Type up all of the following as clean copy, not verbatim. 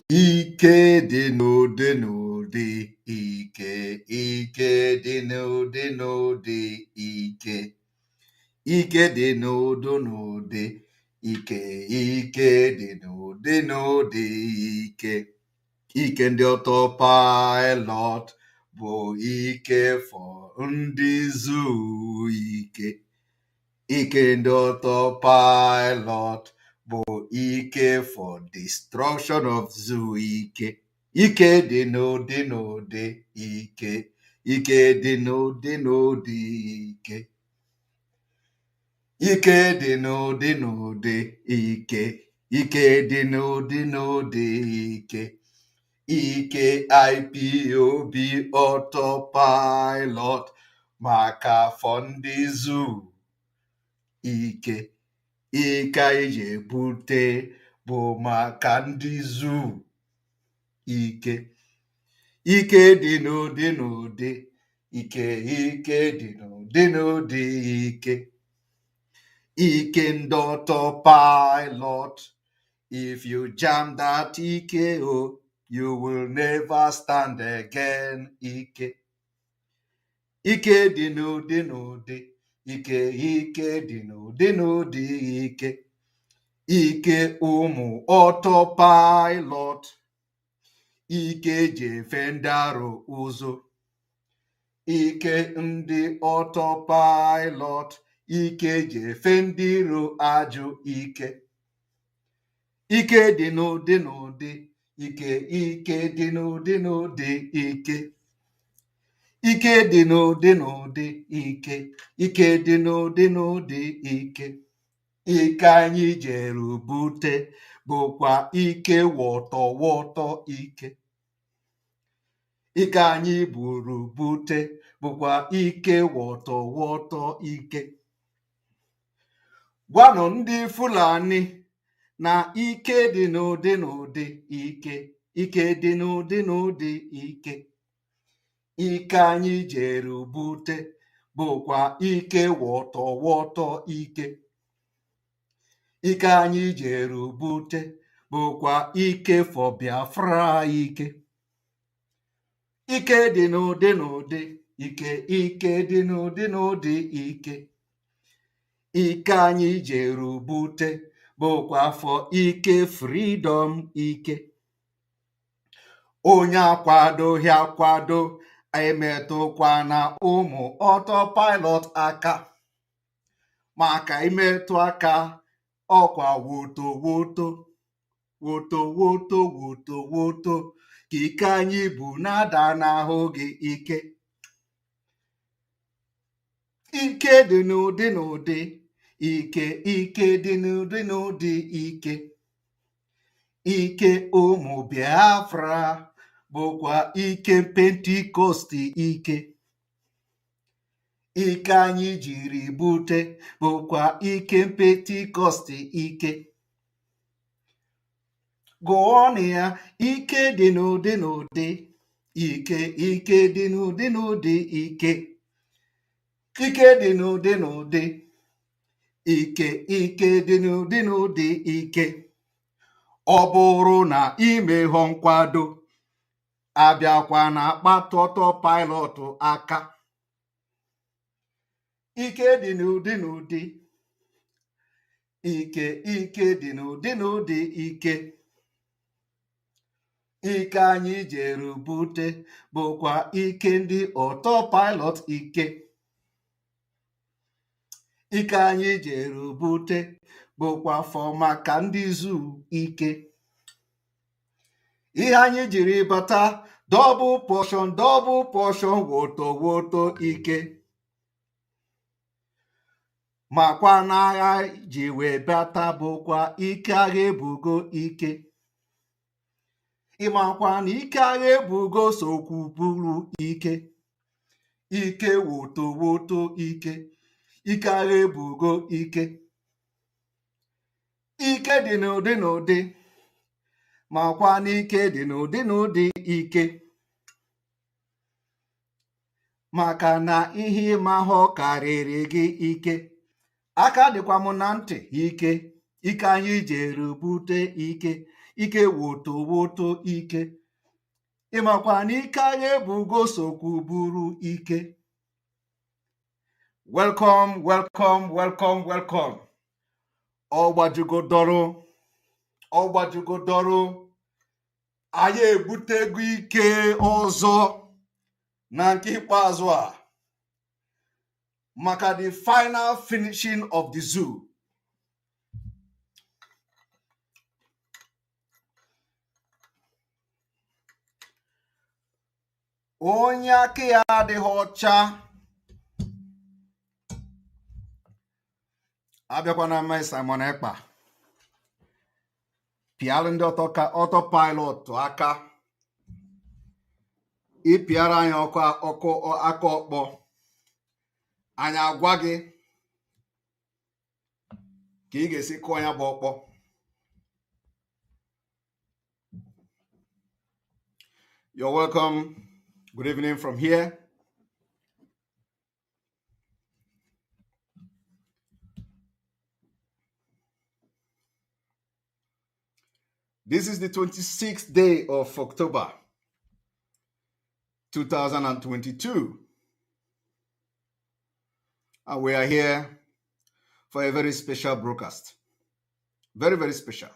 Ike dị n'ụdị n'ụdị, ike dị n'ụdị n'ụdị, ike dị n'ụdị n'ụdị, ike dị n'ụdị n'ụdị, ike ndị ọtọpaịlọt bụ ike for ndị zuru ike. Ike ndị ọtọpaịlọt bụ ike for destruction of zoo ike. Ike dị n'ụdị n'ụdị, ike dị n'ụdị n'ụdị, ike dị n'ụdị n'ụdị, ike dị n'ụdị n'ụdị, ike IPOB ọtọpaịlọt maka afọ ndị zoo ike. Ike anyị ji ebute bụ maka ndị zoo ike. Ike dị n'ụdị n'ụdị, ike dị n'ụdị n'ụdị, ike ndị ọtọpaịlọt. If you jam that ike, you will never stand again. Ike dị n'ụdị n'ụdị, ike dị n'ụdị n'ụdị, ike ụmụ ọtọpaịlọt. Ike ji efe ndị aro ụzọ. Ike ndị ọtọpaịlọt. Ike ji efe ndị iro ajụ ike. Ike dị n'ụdị n'ụdị, ike dị n'ụdị n'ụdị, ike dị n'ụdị n'ụdị, ike dị n'ụdị n'ụdị, ike anyị jere bute bụkwa ike wọtọwọtọ ike. Ike anyị buru bute bụkwa ike wọtọwọtọ ike. Gwanụ ndị Fulani na ike dị n'ụdị n'ụdị, ike dị n'ụdị n'ụdị, ike anyị jere bute bụkwa ike wọtọwọtọ ike. Ike anyị jere bute bụkwa ike for Biafra ike. Ike dị n'ụdị n'ụdị, ike dị n'ụdị n'ụdị, ike anyị jere bute bụkwa for ike freedom ike. Onye akwadoghị akwado emetụkwa na ụmụ ọtọpaịlọt aka, maka imetụ aka ọkwa woto woto woto woto woto woto ka ike anyị bụ na-ada n'ahụ gị. Ike dị n'ụdị n'ụdị, ike dị n'ụdị n'ụdị, ike ụmụ Biafra bụkwa ike pentikọst ike. Ike anyị jiri bute bụkwa ike pentikọst ike. Gụọnụ ya, ike dị n'ụdị n'ụdị, ike dị n'ụdị n'ụdị, ike dị n'ụdị n'ụdị, ike dị n'ụdị n'ụdị, ọ bụrụ na imeghọ nkwado abịakwa na akpata ọtọpaịlọt aka. Ike dị n'ụdị n'ụdị, ike dị n'ụdị n'ụdị, ike anyị jere bute bụkwa ike ndị ọtọpaịlọt ike. Ike anyị jere bute bụkwa fọ maka ndị zoo ike. Ihe anyị jiri bata double portion woto woto ike. Makwa n'agha ji wee bata bụkwa ike agha ebugo ike. Ịmakwa na ike agha ebugo sokwu buru ike. Ike woto woto, ike agha ebugo ike. Ike dị n'ụdị n'ụdị, makwa na ike dị n'ụdị n'ụdị, maka na ihe ịmahụ karịrị gị ike. Aka dịkwa m na ntị, ike anyị jere bute ike. ike woto woto ike. Ịmakwa na ike agha ebugo sokwu bụrụ ike. Welcome, welcome, welcome, welcome. Ọgbajugodoro. Anyị ebutego ike ọzọ na nke ikpeazụ a maka the final finishing of the zoo. Onye aka ya adịghị ọcha abịakwana mma Simon Ekpa pịalụ ndị autopilot aka ịpịara anyị aka ọkpọ anyị agwa gị ka ị ga-esi kụọ ya bụ ọkpọ. You're welcome. Good evening from here. This is the 26th day of October 2022. And we are here for a very special broadcast. Very, very special.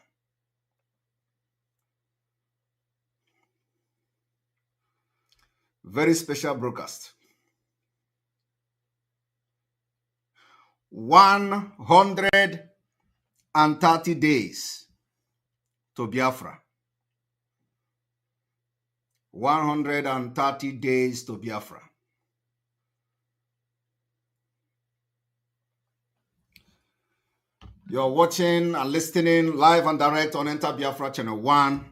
Very special broadcast. 130 days to Biafra. 130 days to Biafra. You're watching and listening live and direct on Enter Biafra Channel 1,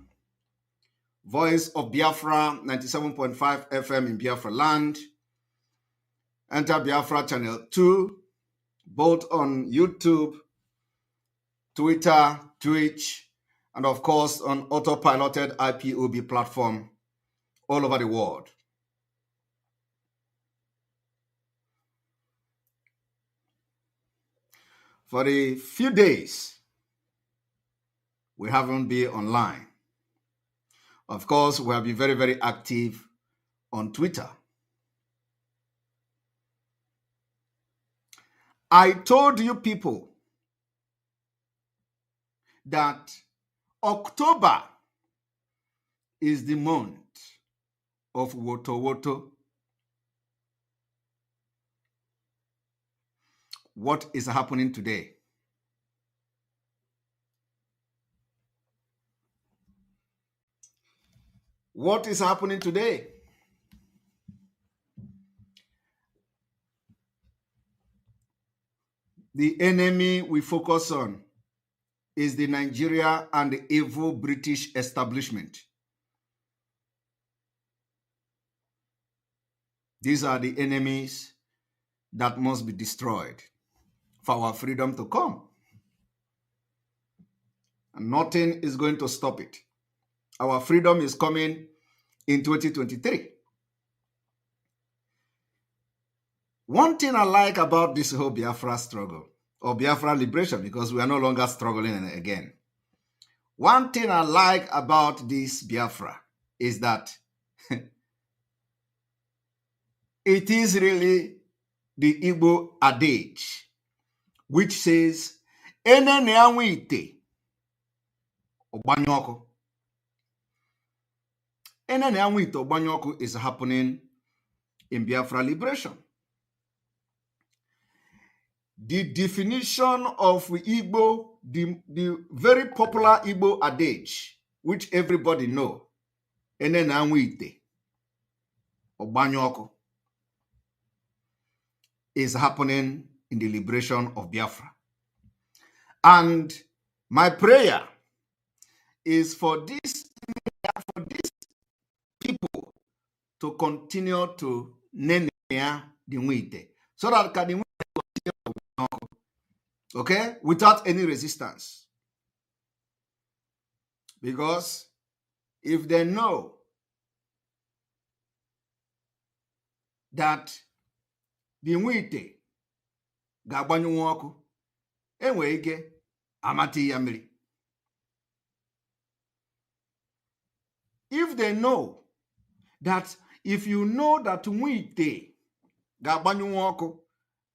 Voice of Biafra 97.5 FM in Biafra land, Enter Biafra Channel 2, both on YouTube, Twitter, Twitch, and of course on autopiloted IPOB platform all over the world. For a few days, we haven't been online. Of course, we have been very, very active on Twitter. I told you people that October is the month of Woto Woto. What is happening today? What is happening today? The enemy we focus on is the Nigeria and the evil British establishment. These are the enemies that must be destroyed for our freedom to come. And nothing is going to stop it. Our freedom is coming in 2023. One thing I like about this whole Biafra struggle, or Biafra liberation, because we are no longer struggling again. One thing I like about this Biafra is that it is really the Igbo adage, which says, Enene anwite ogbanyoku. Enene anwite ogbanyoku is happening in Biafra liberation. The definition of Igbo, the very popular Igbo adage, which everybody know, Enene anwite ogbanyoku, is happening in the liberation of Biafra. And my prayer is for these people to continue to nene the nwite, so that can the nwite continue, okay, without any resistance. Because if they know that the nwite ga-agbanyụ ọkụ, enwere ike amati ya mmiri. if they know that if you know that Nwite ga-agbanyụ ọkụ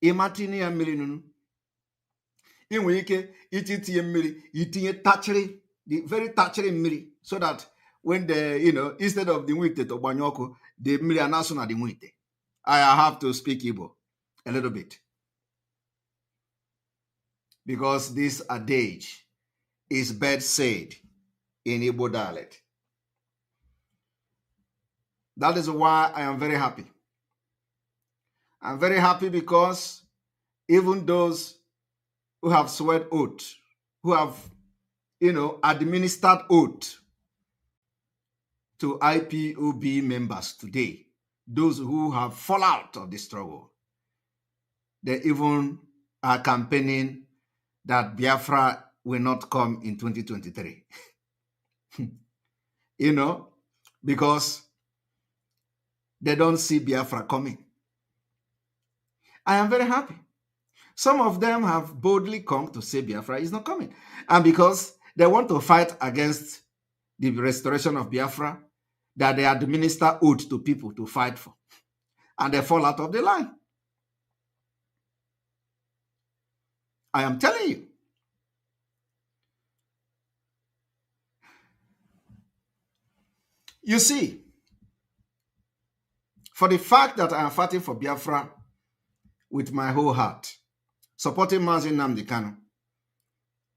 ịmatini ya mmiri nunu, inwe ike itinye mmiri, itinye tachiri, the very tachiri mmiri, so that when the, instead of the Nwite to gbanyụ ọkụ, the mmiri anaso na the Nwite. I have to speak Igbo a little bit, because this adage is best said in Igbo dialect. That is why I am very happy. I'm very happy because even those who have sworn oath, who have, administered oath to IPOB members today, those who have fallen out of the struggle, they even are campaigning that Biafra will not come in 2023. Because they don't see Biafra coming. I am very happy. Some of them have boldly come to say Biafra is not coming. And because they want to fight against the restoration of Biafra, that they administer oath to people to fight for. And they fall out of the line. I am telling you. You see, for the fact that I am fighting for Biafra with my whole heart, supporting Mazi Nnamdi Kanu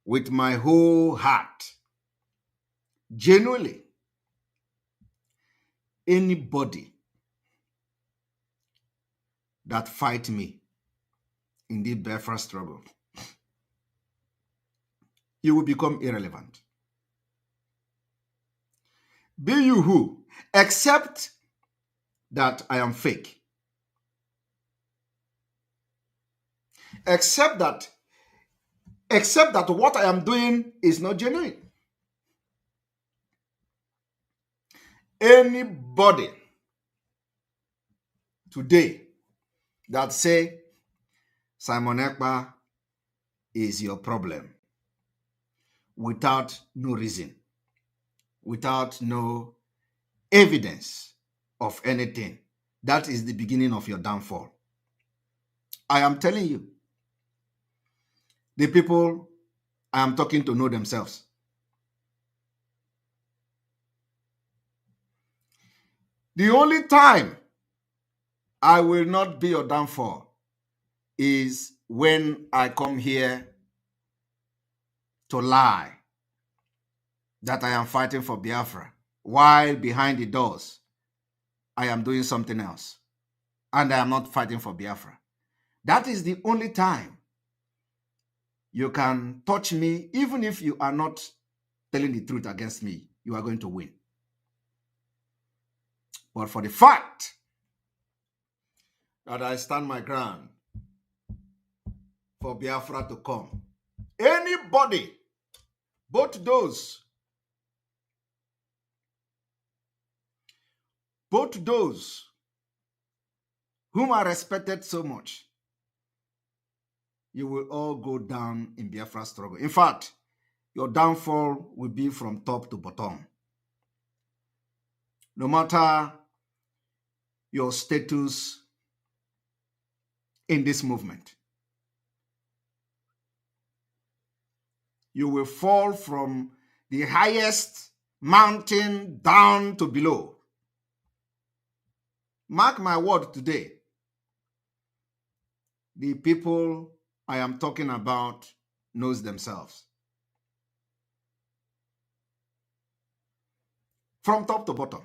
with my whole heart, genuinely, anybody that fight me in the Biafra struggle, you will become irrelevant. Be you who, except that I am fake. Except that what I am doing is not genuine. Anybody today that say Simon Ekpa is your problem without no reason, without no evidence of anything, that is the beginning of your downfall. I am telling you, the people I am talking to know themselves. The only time I will not be your downfall is when I come here to lie that I am fighting for Biafra, while behind the doors I am doing something else and I am not fighting for Biafra. That is the only time you can touch me. Even if you are not telling the truth against me, you are going to win. But for the fact that I stand my ground for Biafra to come, anybody, both those whom I respected so much, you will all go down in Biafra struggle. In fact, your downfall will be from top to bottom. No matter your status in this movement, you will fall from the highest mountain down to below. Mark my word today. The people I am talking about knows themselves. From top to bottom.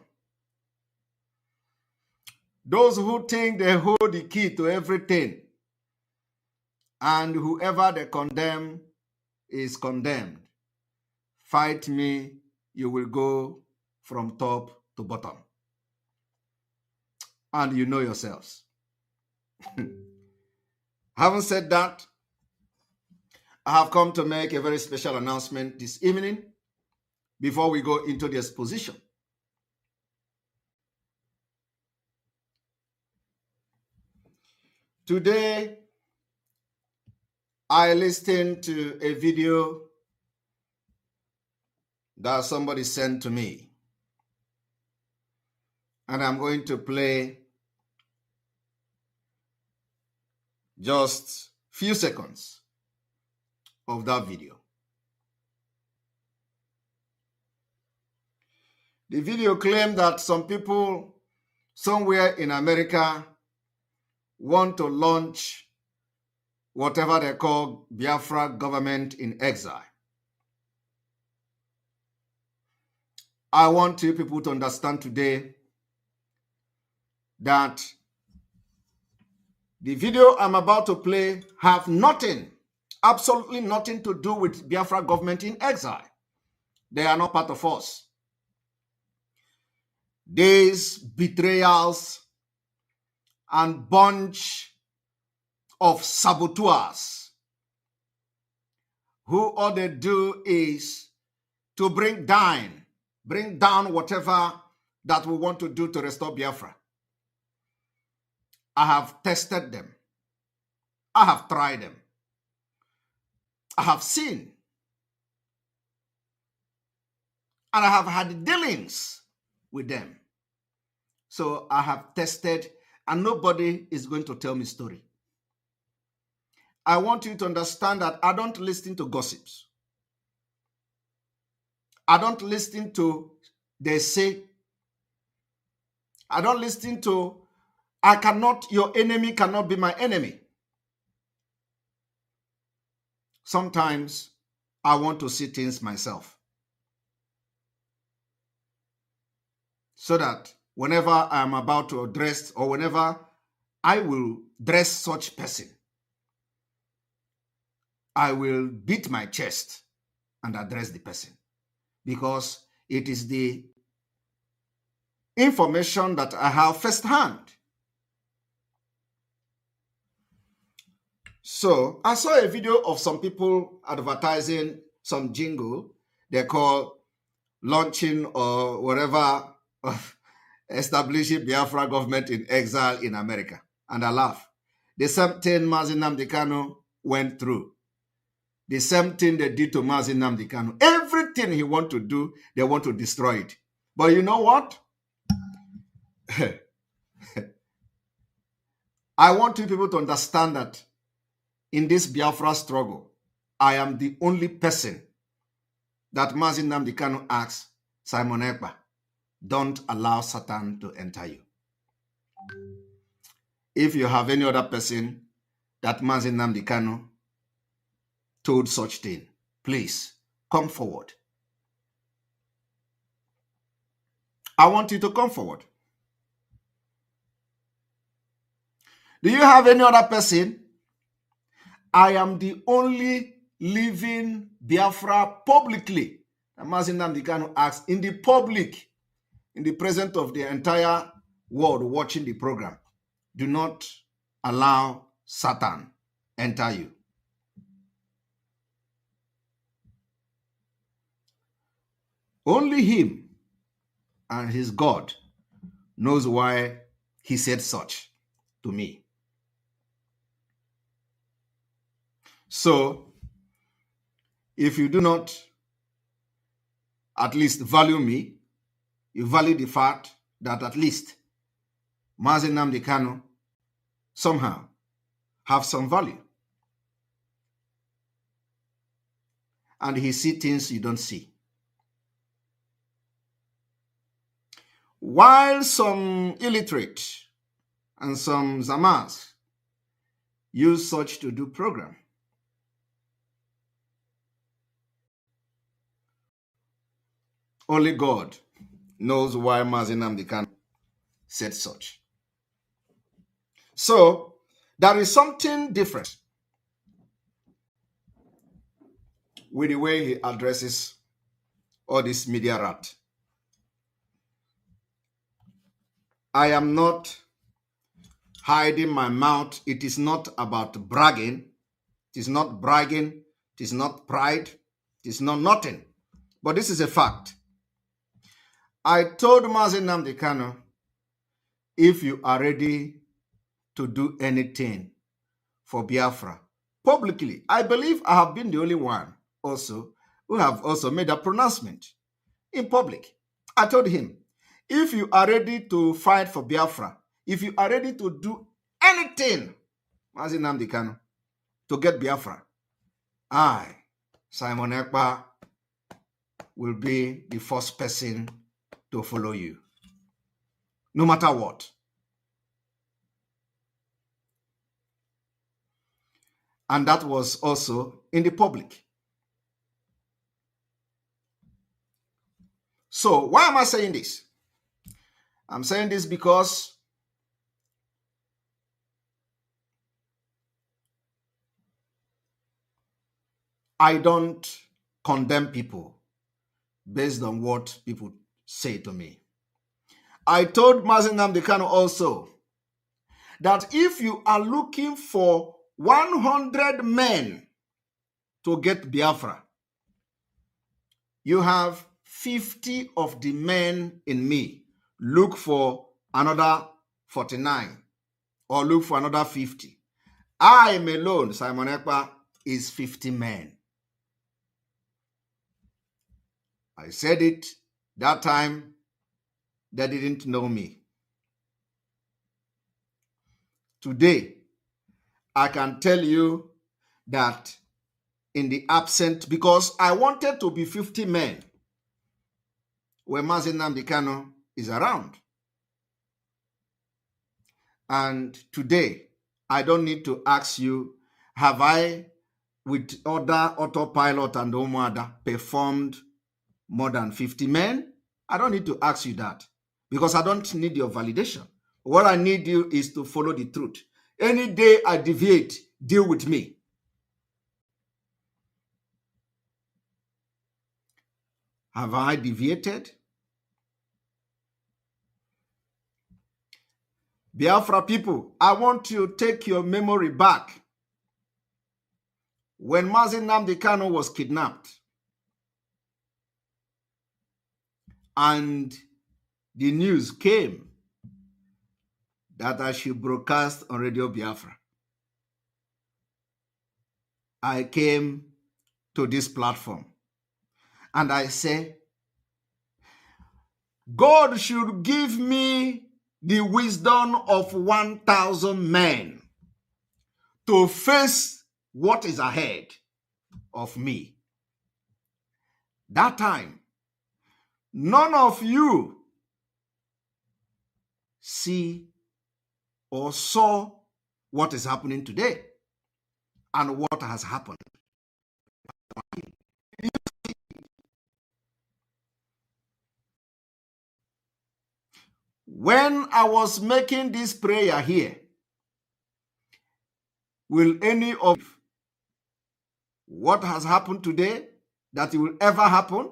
Those who think they hold the key to everything, and whoever they condemn is condemned. Fight me, you will go from top to bottom. And you know yourselves. Having said that, I have come to make a very special announcement this evening before we go into the exposition. Today, I listened to a video that somebody sent to me. And I'm going to play just few seconds of that video. The video claimed that some people somewhere in America want to launch whatever they call Biafra government in exile. I want you people to understand today that the video I'm about to play have nothing, absolutely nothing to do with Biafra government in exile. They are not part of us. These betrayals and bunch of saboteurs who all they do is to bring down whatever that we want to do to restore Biafra. I have tested them. I have tried them. I have seen. And I have had dealings with them. So I have tested, and nobody is going to tell me story. I want you to understand that I don't listen to gossips. I don't listen to they say. I don't listen to your enemy cannot be my enemy. Sometimes I want to see things myself. So that whenever I'm about to address or whenever I will address such person, I will beat my chest and address the person. Because it is the information that I have firsthand. So I saw a video of some people advertising some jingle they call launching or whatever of establishing Biafra government in exile in America. And I laugh. The same thing Mazi Nnamdi Kanu went through. The same thing they did to Mazi Nnamdi Kanu. Everything he want to do, they want to destroy it. But you know what? I want you people to understand that in this Biafra struggle, I am the only person that Mazi Nnamdi Kanu asks, Simon Ekpa, don't allow Satan to enter you. If you have any other person that Mazi Nnamdi Kanu told such thing, please come forward. I want you to come forward. Do you have any other person? I am the only living Biafra publicly. Mazi Nnamdi Kanu asks in the public, in the presence of the entire world watching the program, do not allow Satan enter you. Only him and his God knows why he said such to me. So, if you do not at least value me, you value the fact that at least Mazi Nnamdi Kanu somehow have some value. And he sees things you don't see. While some illiterate and some Zamas use such to do program, only God knows why Mazi Nnamdi Kanu said such. So, there is something different with the way he addresses all this media rat. I am not hiding my mouth. It is not about bragging. It is not bragging. It is not pride. It is not nothing. But this is a fact. I told Mazi Nnamdi Kanu, if you are ready to do anything for Biafra, publicly, I believe I have been the only one also who have also made a pronouncement in public. I told him, If you are ready to fight for Biafra, if you are ready to do anything, Mazi Nnamdi Kanu, to get Biafra, I, Simon Ekpa, will be the first person to follow you, no matter what. And that was also in the public. So why am I saying this? I'm saying this because I don't condemn people based on what people say to me. I told Mazi Nnamdi Kanu also that if you are looking for 100 men to get Biafra, you have 50 of the men in me. Look for another 49 or look for another 50. I am alone, Simon Ekpa, is 50 men. I said it that time. They didn't know me. Today, I can tell you that in the absent, because I wanted to be 50 men when Mazi Nnamdi Kanu is around. And today, I don't need to ask you, have I, with other autopilot and Omoada, performed more than 50 men? I don't need to ask you that because I don't need your validation. What I need you is to follow the truth. Any day I deviate, deal with me. Have I deviated? Biafra people, I want to take your memory back. When Mazi Nnamdi Kanu was kidnapped and the news came that I should broadcast on Radio Biafra, I came to this platform and I say, God should give me the wisdom of 1,000 men to face what is ahead of me. That time, none of you see or saw what is happening today and what has happened. When I was making this prayer here, will any of what has happened today that it will ever happen?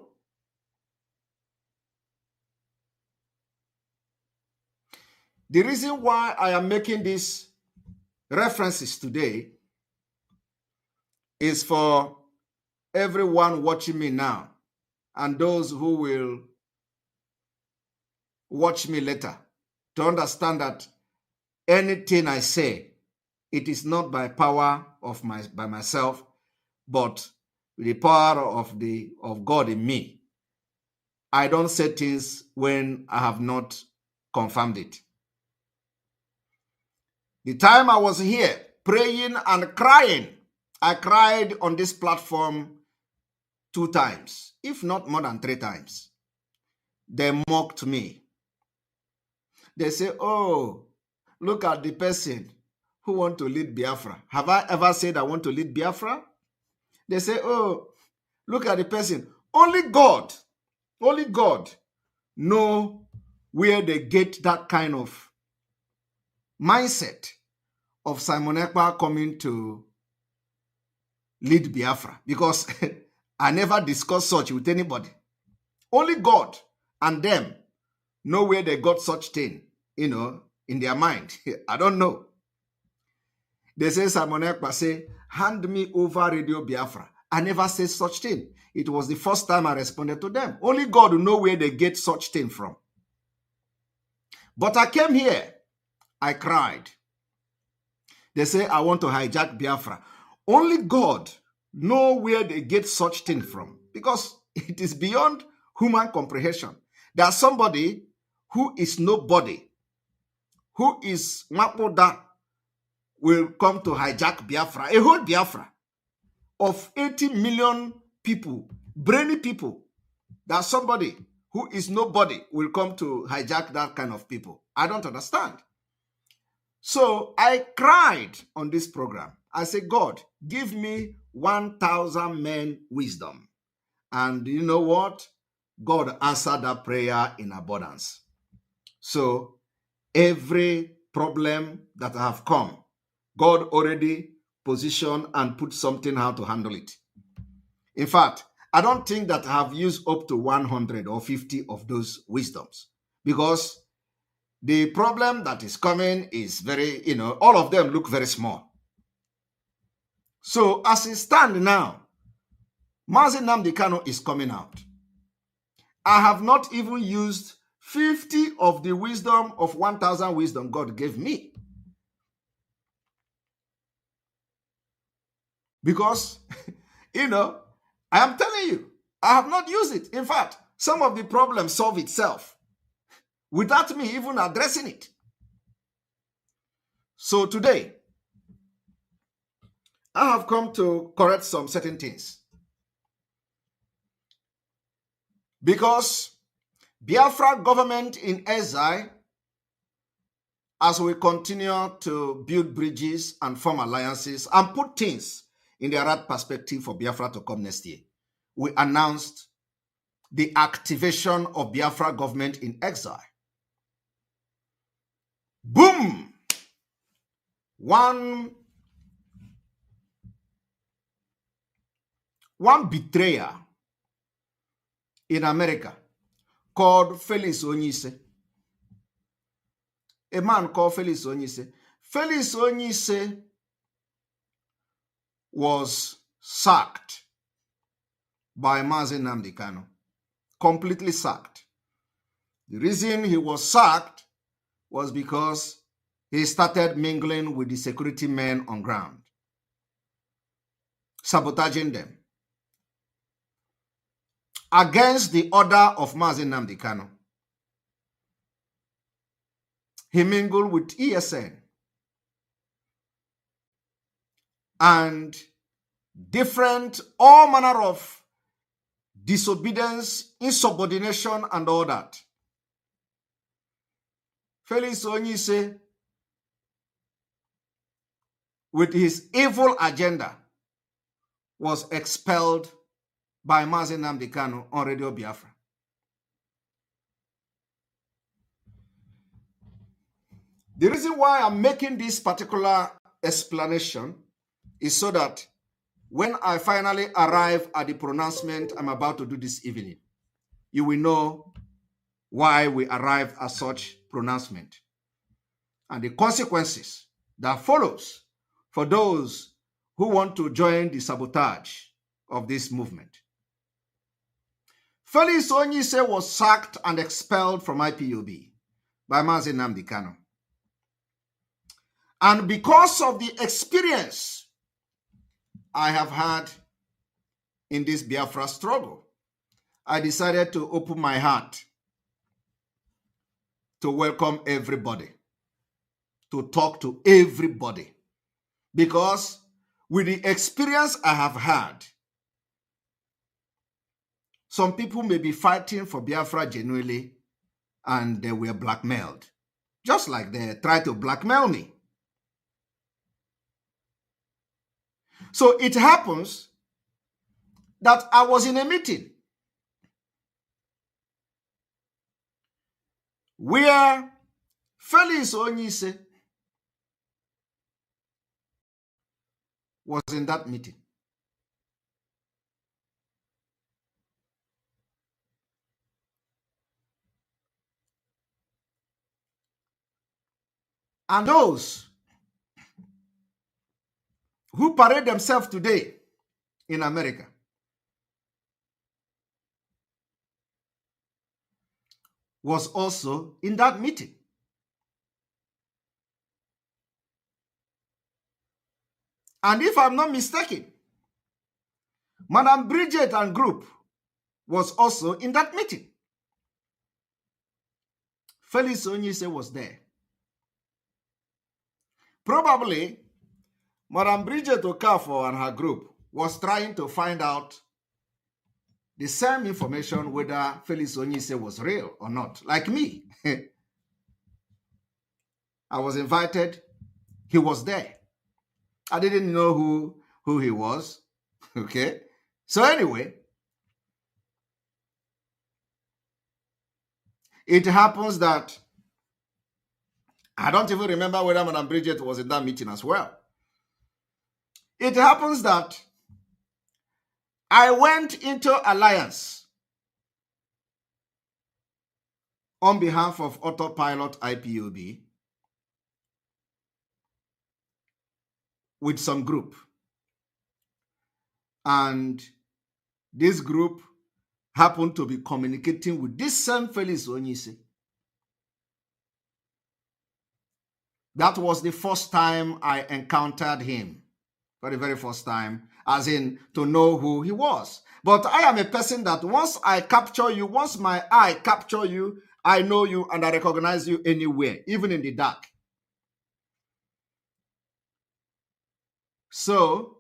The reason why I am making these references today is for everyone watching me now and those who will watch me later to understand that anything I say, it is not by power of by myself, but the power of God in me. I don't say things when I have not confirmed it. The time I was here praying and crying, I cried on this platform 2 times, if not more than 3 times. They mocked me. They say, oh, look at the person who wants to lead Biafra. Have I ever said I want to lead Biafra? They say, oh, look at the person. Only God know where they get that kind of mindset of Simon Ekpa coming to lead Biafra, because I never discussed such with anybody. Only God and them know where they got such thing, in their mind. I don't know. They say Simon Ekpa say, hand me over Radio Biafra. I never said such thing. It was the first time I responded to them. Only God will know where they get such thing from. But I came here. I cried. They say, I want to hijack Biafra. Only God know where they get such thing from, because it is beyond human comprehension. There's somebody who is nobody, who is Mapoda, will come to hijack Biafra, a whole Biafra of 80 million people, brainy people, that somebody who is nobody will come to hijack that kind of people. I don't understand. So I cried on this program. I said, God, give me 1,000 men wisdom. And you know what? God answered that prayer in abundance. So every problem that have come, God already positioned and put something how to handle it. In fact, I don't think that I have used up to 100 or 50 of those wisdoms, because the problem that is coming is very, all of them look very small. So as it stands now, Mazi Nnamdi Kanu is coming out. I have not even used 50 of the wisdom of 1,000 wisdom God gave me. Because, I am telling you, I have not used it. In fact, some of the problems solve itself without me even addressing it. So today, I have come to correct some certain things. Because Biafra government in exile, as we continue to build bridges and form alliances and put things in the right perspective for Biafra to come next year, we announced the activation of Biafra government in exile. Boom! One betrayer in America called Felix Onyise. A man called Felix Onyise. Felix Onyise was sacked by Mazi Nnamdi Kanu. Completely sacked. The reason he was sacked was because he started mingling with the security men on ground, sabotaging them. Against the order of Mazi Nnamdi Kanu, he mingled with ESN and all manner of disobedience, insubordination, and all that. Felix Onyise, with his evil agenda, was expelled by Mazi Nnamdi Kanu on Radio Biafra. The reason why I'm making this particular explanation is so that when I finally arrive at the pronouncement I'm about to do this evening, you will know why we arrived at such pronouncement and the consequences that follows for those who want to join the sabotage of this movement. Felix Onyise was sacked and expelled from IPOB by Mazi Nnamdi Kanu. And because of the experience I have had in this Biafra struggle, I decided to open my heart to welcome everybody, to talk to everybody. Because with the experience I have had, some people may be fighting for Biafra genuinely and they were blackmailed, just like they tried to blackmail me. So it happens that I was in a meeting where Felix Onyise was in that meeting. And those who parade themselves today in America was also in that meeting. And if I'm not mistaken, Madam Bridget and group was also in that meeting. Felix Onyise was there. Probably, Madam Bridget Okafor and her group was trying to find out the same information whether Felix Onyise was real or not, like me. I was invited. He was there. I didn't know who he was. Okay. So anyway, it happens that I don't even remember whether Madam Bridget was in that meeting as well. It happens that I went into alliance on behalf of Autopilot IPOB with some group. And this group happened to be communicating with this same Felix Onyise. That was the first time I encountered him. For the very first time, as in to know who he was. But I am a person that once I capture you, once my eye capture you, I know you and I recognize you anywhere, even in the dark. So,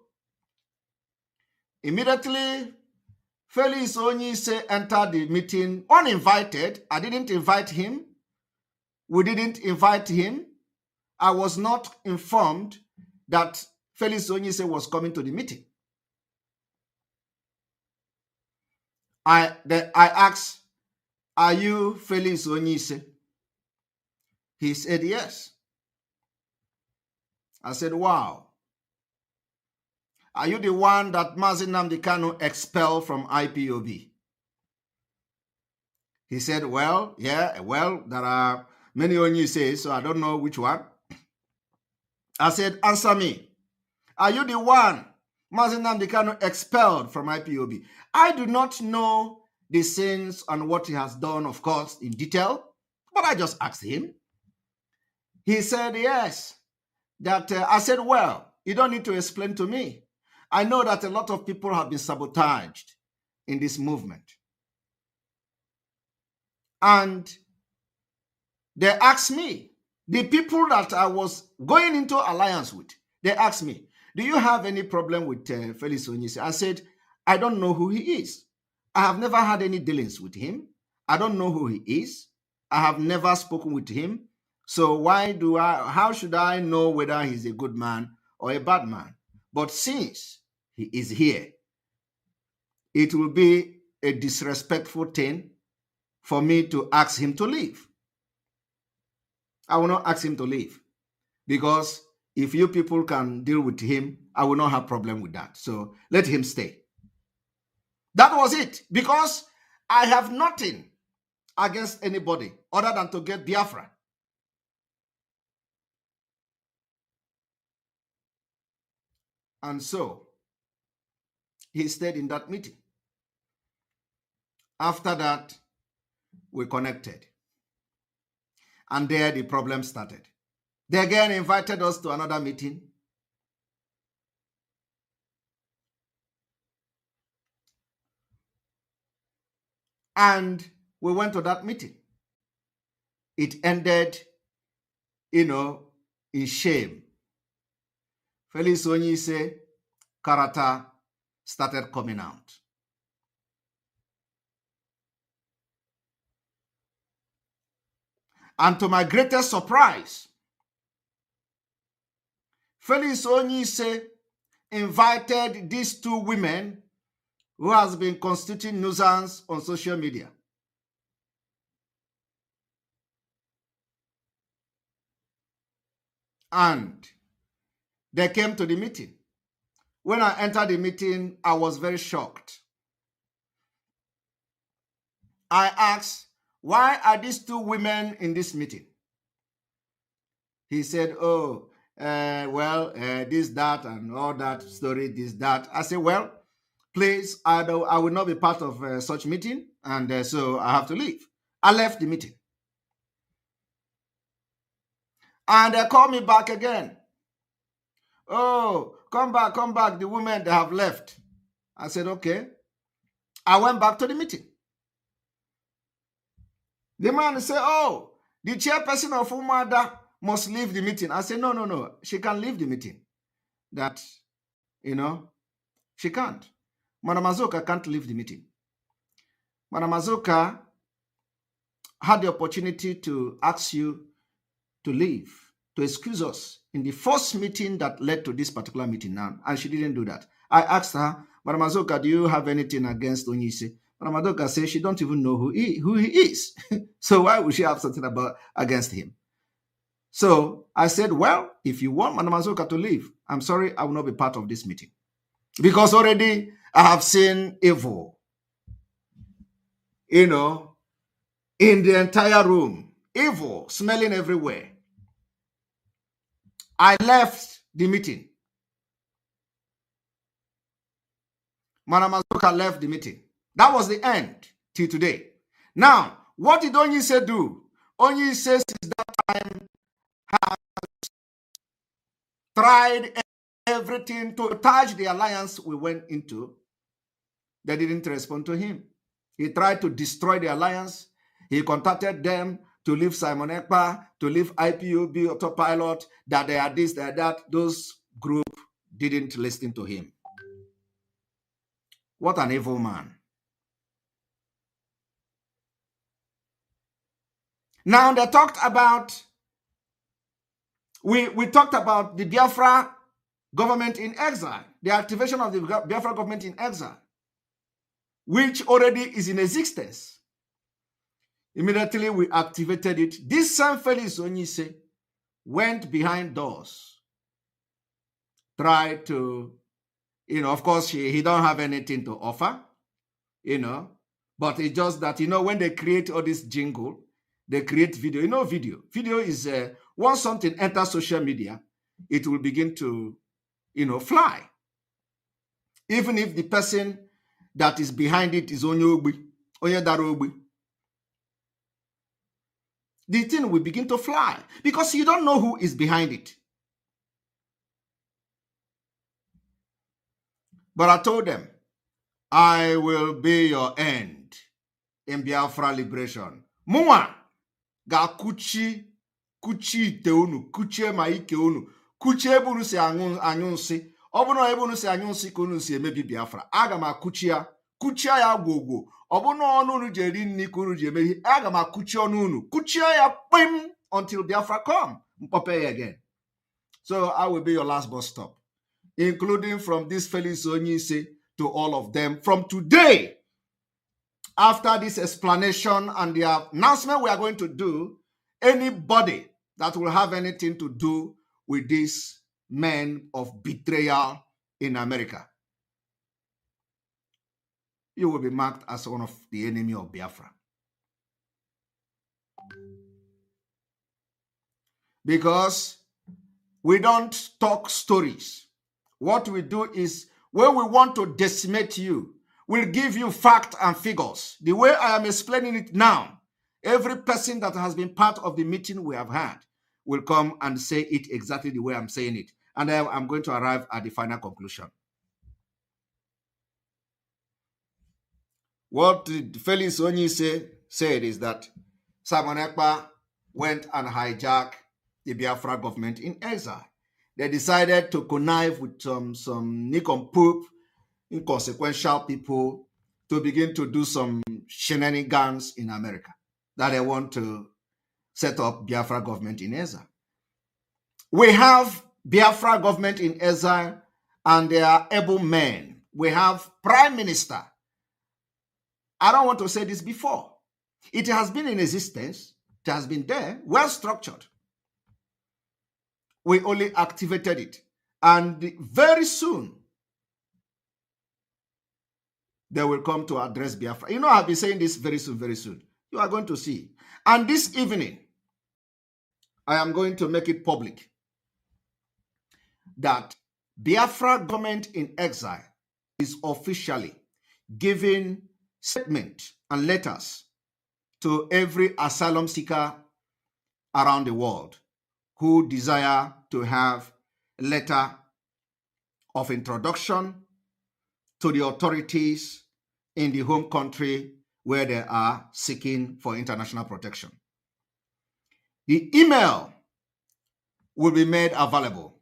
immediately, Felix Onyise entered the meeting uninvited. I didn't invite him. We didn't invite him. I was not informed that Felix Onyise was coming to the meeting. I asked, "Are you Felix Onyise?" He said, "Yes." I said, "Wow. Are you the one that Mazi Nnamdi Kanu expelled from IPOB?" He said, "Well, yeah, well, there are many Onyise, so I don't know which one." I said, "Answer me. Are you the one Mazi Nnamdi Kanu expelled from IPOB?" I do not know the sins and what he has done, of course, in detail, but I just asked him. He said, "Yes." I said, "Well, you don't need to explain to me. I know that a lot of people have been sabotaged in this movement." And they asked me, the people that I was going into alliance with, they asked me, "Do you have any problem with Felix Onyise?" I said, "I don't know who he is. I have never had any dealings with him. I don't know who he is. I have never spoken with him. So how should I know whether he's a good man or a bad man? But since he is here, it will be a disrespectful thing for me to ask him to leave. I will not ask him to leave, because if you people can deal with him, I will not have problem with that. So let him stay." That was it, because I have nothing against anybody other than to get Biafra. And so he stayed in that meeting. After that, we connected. And there the problem started. They again invited us to another meeting. And we went to that meeting. It ended, in shame. Felix Onyise character started coming out. And to my greatest surprise, Felix Onyise invited these two women who has been constituting nuisance on social media. And they came to the meeting. When I entered the meeting, I was very shocked. I asked, "Why are these two women in this meeting?" He said, "Oh, this, that, and all that story, this, that." I said, "Well, please, I will not be part of such meeting, and so I have to leave." I left the meeting. And they called me back again. "Oh, come back, the women, they have left." I said, "Okay." I went back to the meeting. The man said, "Oh, The chairperson of Umada must leave the meeting. I said, no. She can leave the meeting. That, she can't. Madam Azoka can't leave the meeting. Madam Azoka had the opportunity to ask you to leave, to excuse us in the first meeting that led to this particular meeting now, and she didn't do that. I asked her, Madam Azoka, do you have anything against Onyise? Madam Azoka says she don't even know who he is. So why would she have something against him? So I said, well, if you want Madam Azoka to leave, I'm sorry, I will not be part of this meeting. Because already I have seen evil, in the entire room. Evil smelling everywhere. I left the meeting. Madam Azoka left the meeting. That was the end till today. Now, what did Onyise do? Onyise since that time has tried everything to touch the alliance we went into. They didn't respond to him. He tried to destroy the alliance. He contacted them to leave Simon Ekpa, to leave IPOB autopilot, that they are this, they are that. Those group didn't listen to him. What an evil man. Now they talked about, we talked about the Biafra government in exile, the activation of the Biafra government in exile, which already is in existence. Immediately we activated it. This same Felix Onyise went behind doors, tried to, of course, he don't have anything to offer, but it's just that, when they create all this jingle, they create video. Video is, once something enters social media, it will begin to, fly. Even if the person that is behind it is Onye Darogbi, the thing will begin to fly because you don't know who is behind it. But I told them, I will be your end in Biafra liberation. Mwa ga kuchi ite unu, kuchie ma ike unu, kuchie ebe unu si anyụ nsị. Ọ bụrụ na ebe unu si anyụ nsị ka unu si emebi Biafra, aga m akuchia ya gwogwo. Ọ bụrụ na ọnụ unu ji eri nri ka unu ji emehi, aga m akuchi ọnụ unu, kuchie ya kpim until Biafra come, mkpope ya again. So I will be your last bus stop, including from this Felix Onyise to all of them. From today, after this explanation and the announcement we are going to do, anybody that will have anything to do with these men of betrayal in America, you will be marked as one of the enemy of Biafra. Because we don't talk stories. What we do is, when we want to decimate you, we'll give you facts and figures. The way I am explaining it now, every person that has been part of the meeting we have had will come and say it exactly the way I'm saying it. And I'm going to arrive at the final conclusion. What Felix Onyise said is that Simon Ekpa went and hijacked the Biafra government in exile. They decided to connive with some nincompoop, inconsequential people to begin to do some shenanigans in America, that they want to set up Biafra government in exile. We have Biafra government in exile, and they are able men. We have Prime Minister. I don't want to say this before. It has been in existence. It has been there, well structured. We only activated it. And very soon, they will come to address Biafra. I've been saying this very soon, very soon. You are going to see. And this evening, I am going to make it public that Biafra government in exile is officially giving statement and letters to every asylum seeker around the world who desire to have a letter of introduction to the authorities in the home country where they are seeking for international protection. The email will be made available.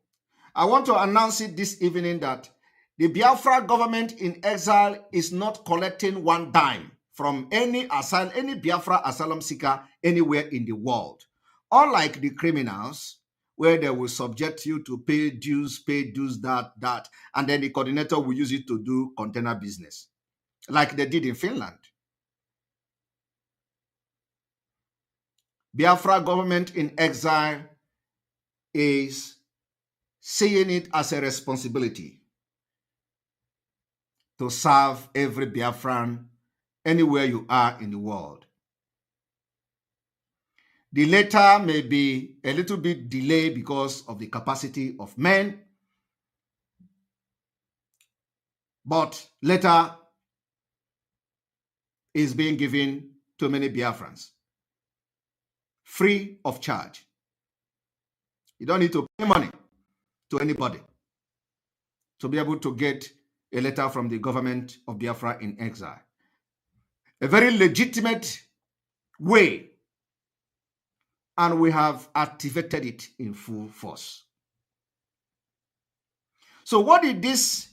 I want to announce it this evening that the Biafra government in exile is not collecting one dime from any Biafra asylum seeker anywhere in the world. Unlike the criminals, where they will subject you to pay dues, that, and then the coordinator will use it to do container business, like they did in Finland. Biafra government in exile is seeing it as a responsibility to serve every Biafran anywhere you are in the world. The letter may be a little bit delayed because of the capacity of men, but letter is being given to many Biafrans free of charge. You don't need to pay money to anybody to be able to get a letter from the government of Biafra in exile. A very legitimate way, and we have activated it in full force. So what did these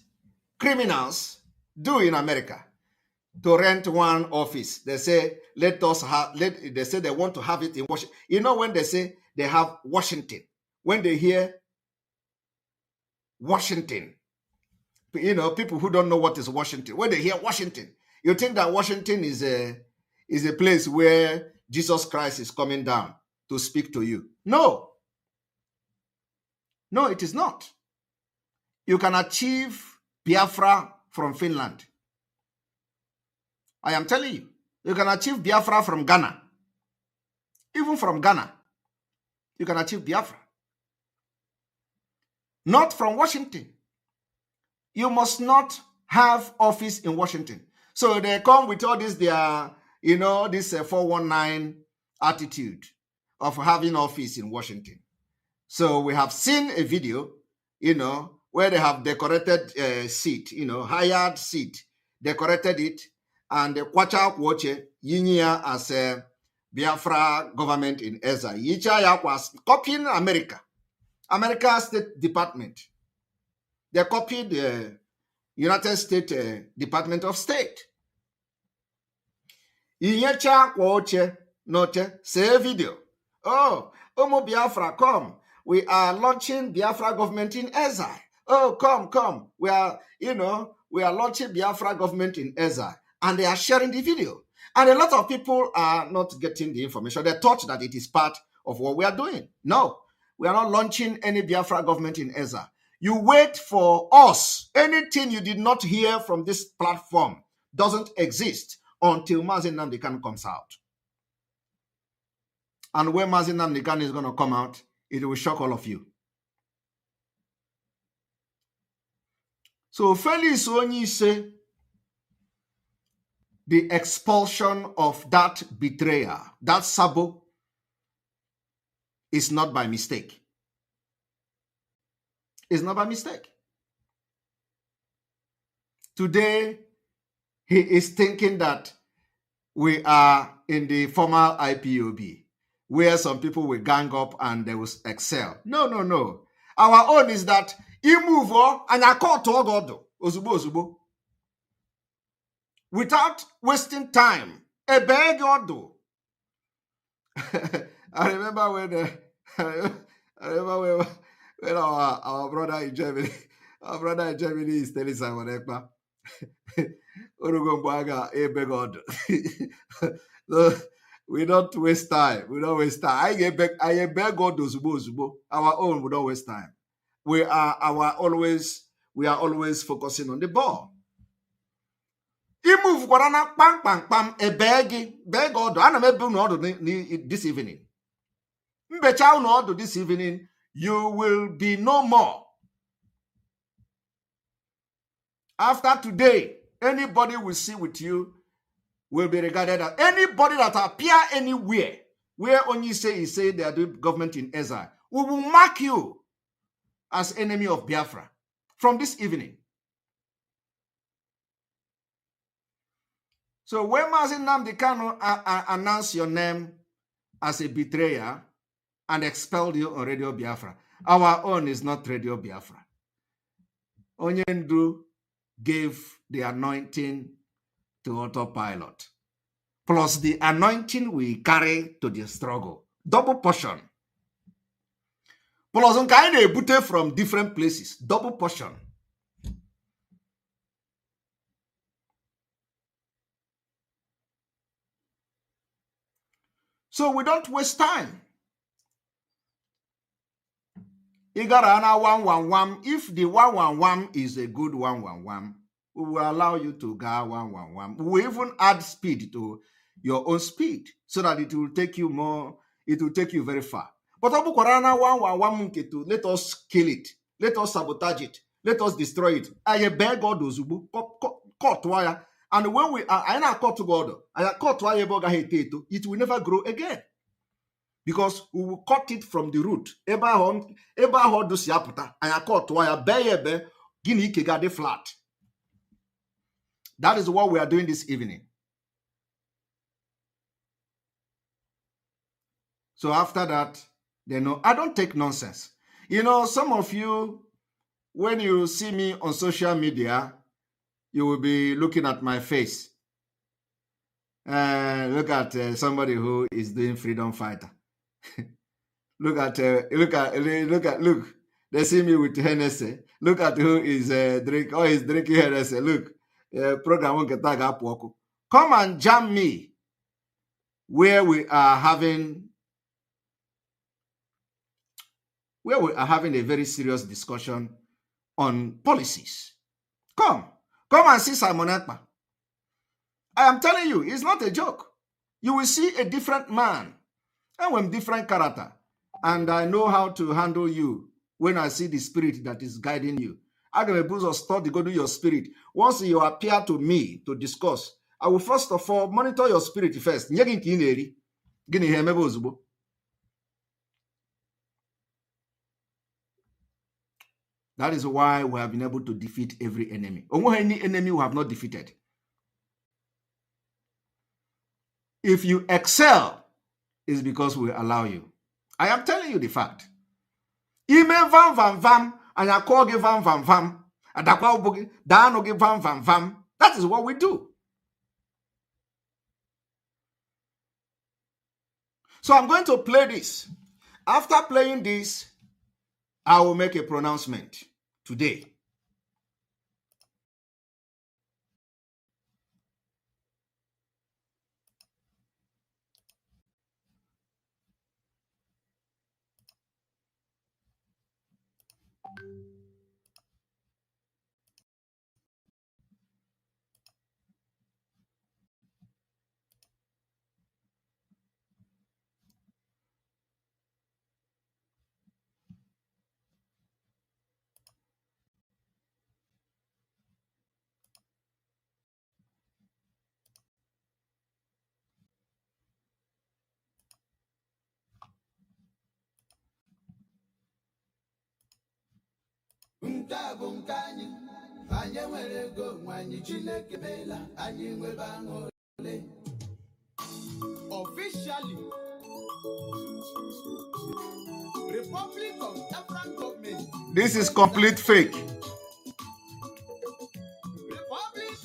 criminals do in America to rent one office? They say, they say they want to have it in Washington. You know, when they say they have Washington, when they hear Washington, you know, people who don't know what is Washington, when they hear Washington, you think that Washington is a place where Jesus Christ is coming down to speak to you. No, it is not. You can achieve Biafra from Finland. I am telling you, you can achieve Biafra from Ghana. Even from Ghana, you can achieve Biafra. Not from Washington. You must not have office in Washington. So they come with all this, this 419 attitude of having office in Washington. So we have seen a video, where they have decorated seat, hired seat, decorated it, and the Kwacha Kwoche Yinya as a Biafra government in Eza. Yichaya was copying America State Department. They copied the United States Department of State. Yinya Kwoche note, say video. Oh, Omo Biafra, come. We are launching Biafra government in exile. Oh, come. We are launching Biafra government in exile. And they are sharing the video. And a lot of people are not getting the information. They thought that it is part of what we are doing. No, we are not launching any Biafra government in exile. You wait for us. Anything you did not hear from this platform doesn't exist until Mazi Nnamdi Kanu comes out. And when Mazi Nnamdi Kanu is going to come out, it will shock all of you. So Felix Onyeisi, the expulsion of that betrayer, that Sabo, is not by mistake. It's not by mistake. Today, he is thinking that we are in the formal IPOB, where some people will gang up and they will excel. No. Our own is that you move on and I call to God, Ozubo. Without wasting time. A beg or do. I remember when our brother in Germany, is telling Simon Ekpa, so we don't waste time. I beg God Ozubo. Our own, we don't waste time. We are always focusing on the ball. Move Guarana pam a beg order. And I'm order this evening. Mbecha order this evening, you will be no more. After today, anybody we see with you will be regarded as anybody that appear anywhere where Onyeisi say they are doing government in exile. We will mark you as enemy of Biafra from this evening. So when Mazi Nnamdi Kanu announce your name as a betrayer, and expelled you on Radio Biafra. Our own is not Radio Biafra. Onyendu gave the anointing to autopilot, plus the anointing we carry to the struggle. Double portion. Plus, on kind of from different places. Double portion. So we don't waste time. Igarana 111. If the 111 is a good 111, we will allow you to go 111. We will even add speed to your own speed so that it will take you more, it will take you very far. But Abu Korana 111, let us kill it, let us sabotage it, let us destroy it. I beg God Ozubu, cut wire. And when we are I cut to God, I cut wire, it will never grow again. Because we will cut it from the root. Flat. That is what we are doing this evening. So after that, they know I don't take nonsense. You know, some of you, when you see me on social media, you will be looking at my face. Look at somebody who is doing freedom fighter. Look. They see me with Hennessy. Look at who is drink. Oh, he's drinking Hennessy. Look, program won't get tag up. Come and jam me where we are having a very serious discussion on policies. Come and see Simon Ekpa. I am telling you, it's not a joke. You will see a different man and with different character. And I know how to handle you when I see the spirit that is guiding you. I'm going to study, go to your spirit. Once you appear to me to discuss, I will first of all monitor your spirit first. That is why we have been able to defeat every enemy. Any enemy we have not defeated. If you excel, it's because we allow you. I am telling you the fact. Ime vam vam vam, and I call give vam vam vam, and I call boogie, dano give vam vam vam. That is what we do. So I'm going to play this. After playing this, I will make a pronouncement today. Officially, Republic of Biafra government. This is complete fake.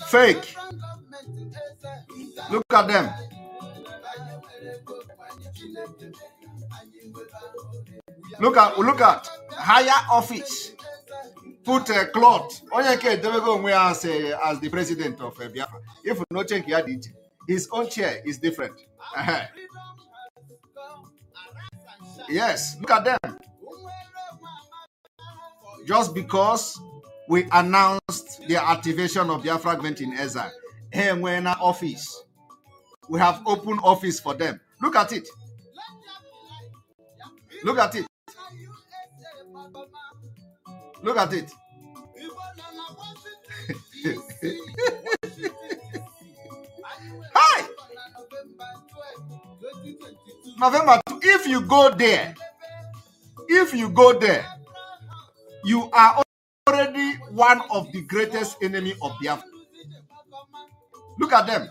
Fake. Look at them. Look at higher office. Put a cloth. Onyeke Dewego as the president of Biafra. If no check his own chair is different. Yes, look at them. Just because we announced the activation of Biafra government in Ezra, hey, we're in our office. We have open office for them. Look at it. Look at it. Look at it. Hi! November 2. If you go there, you are already one of the greatest enemy of Biafra. Look at them.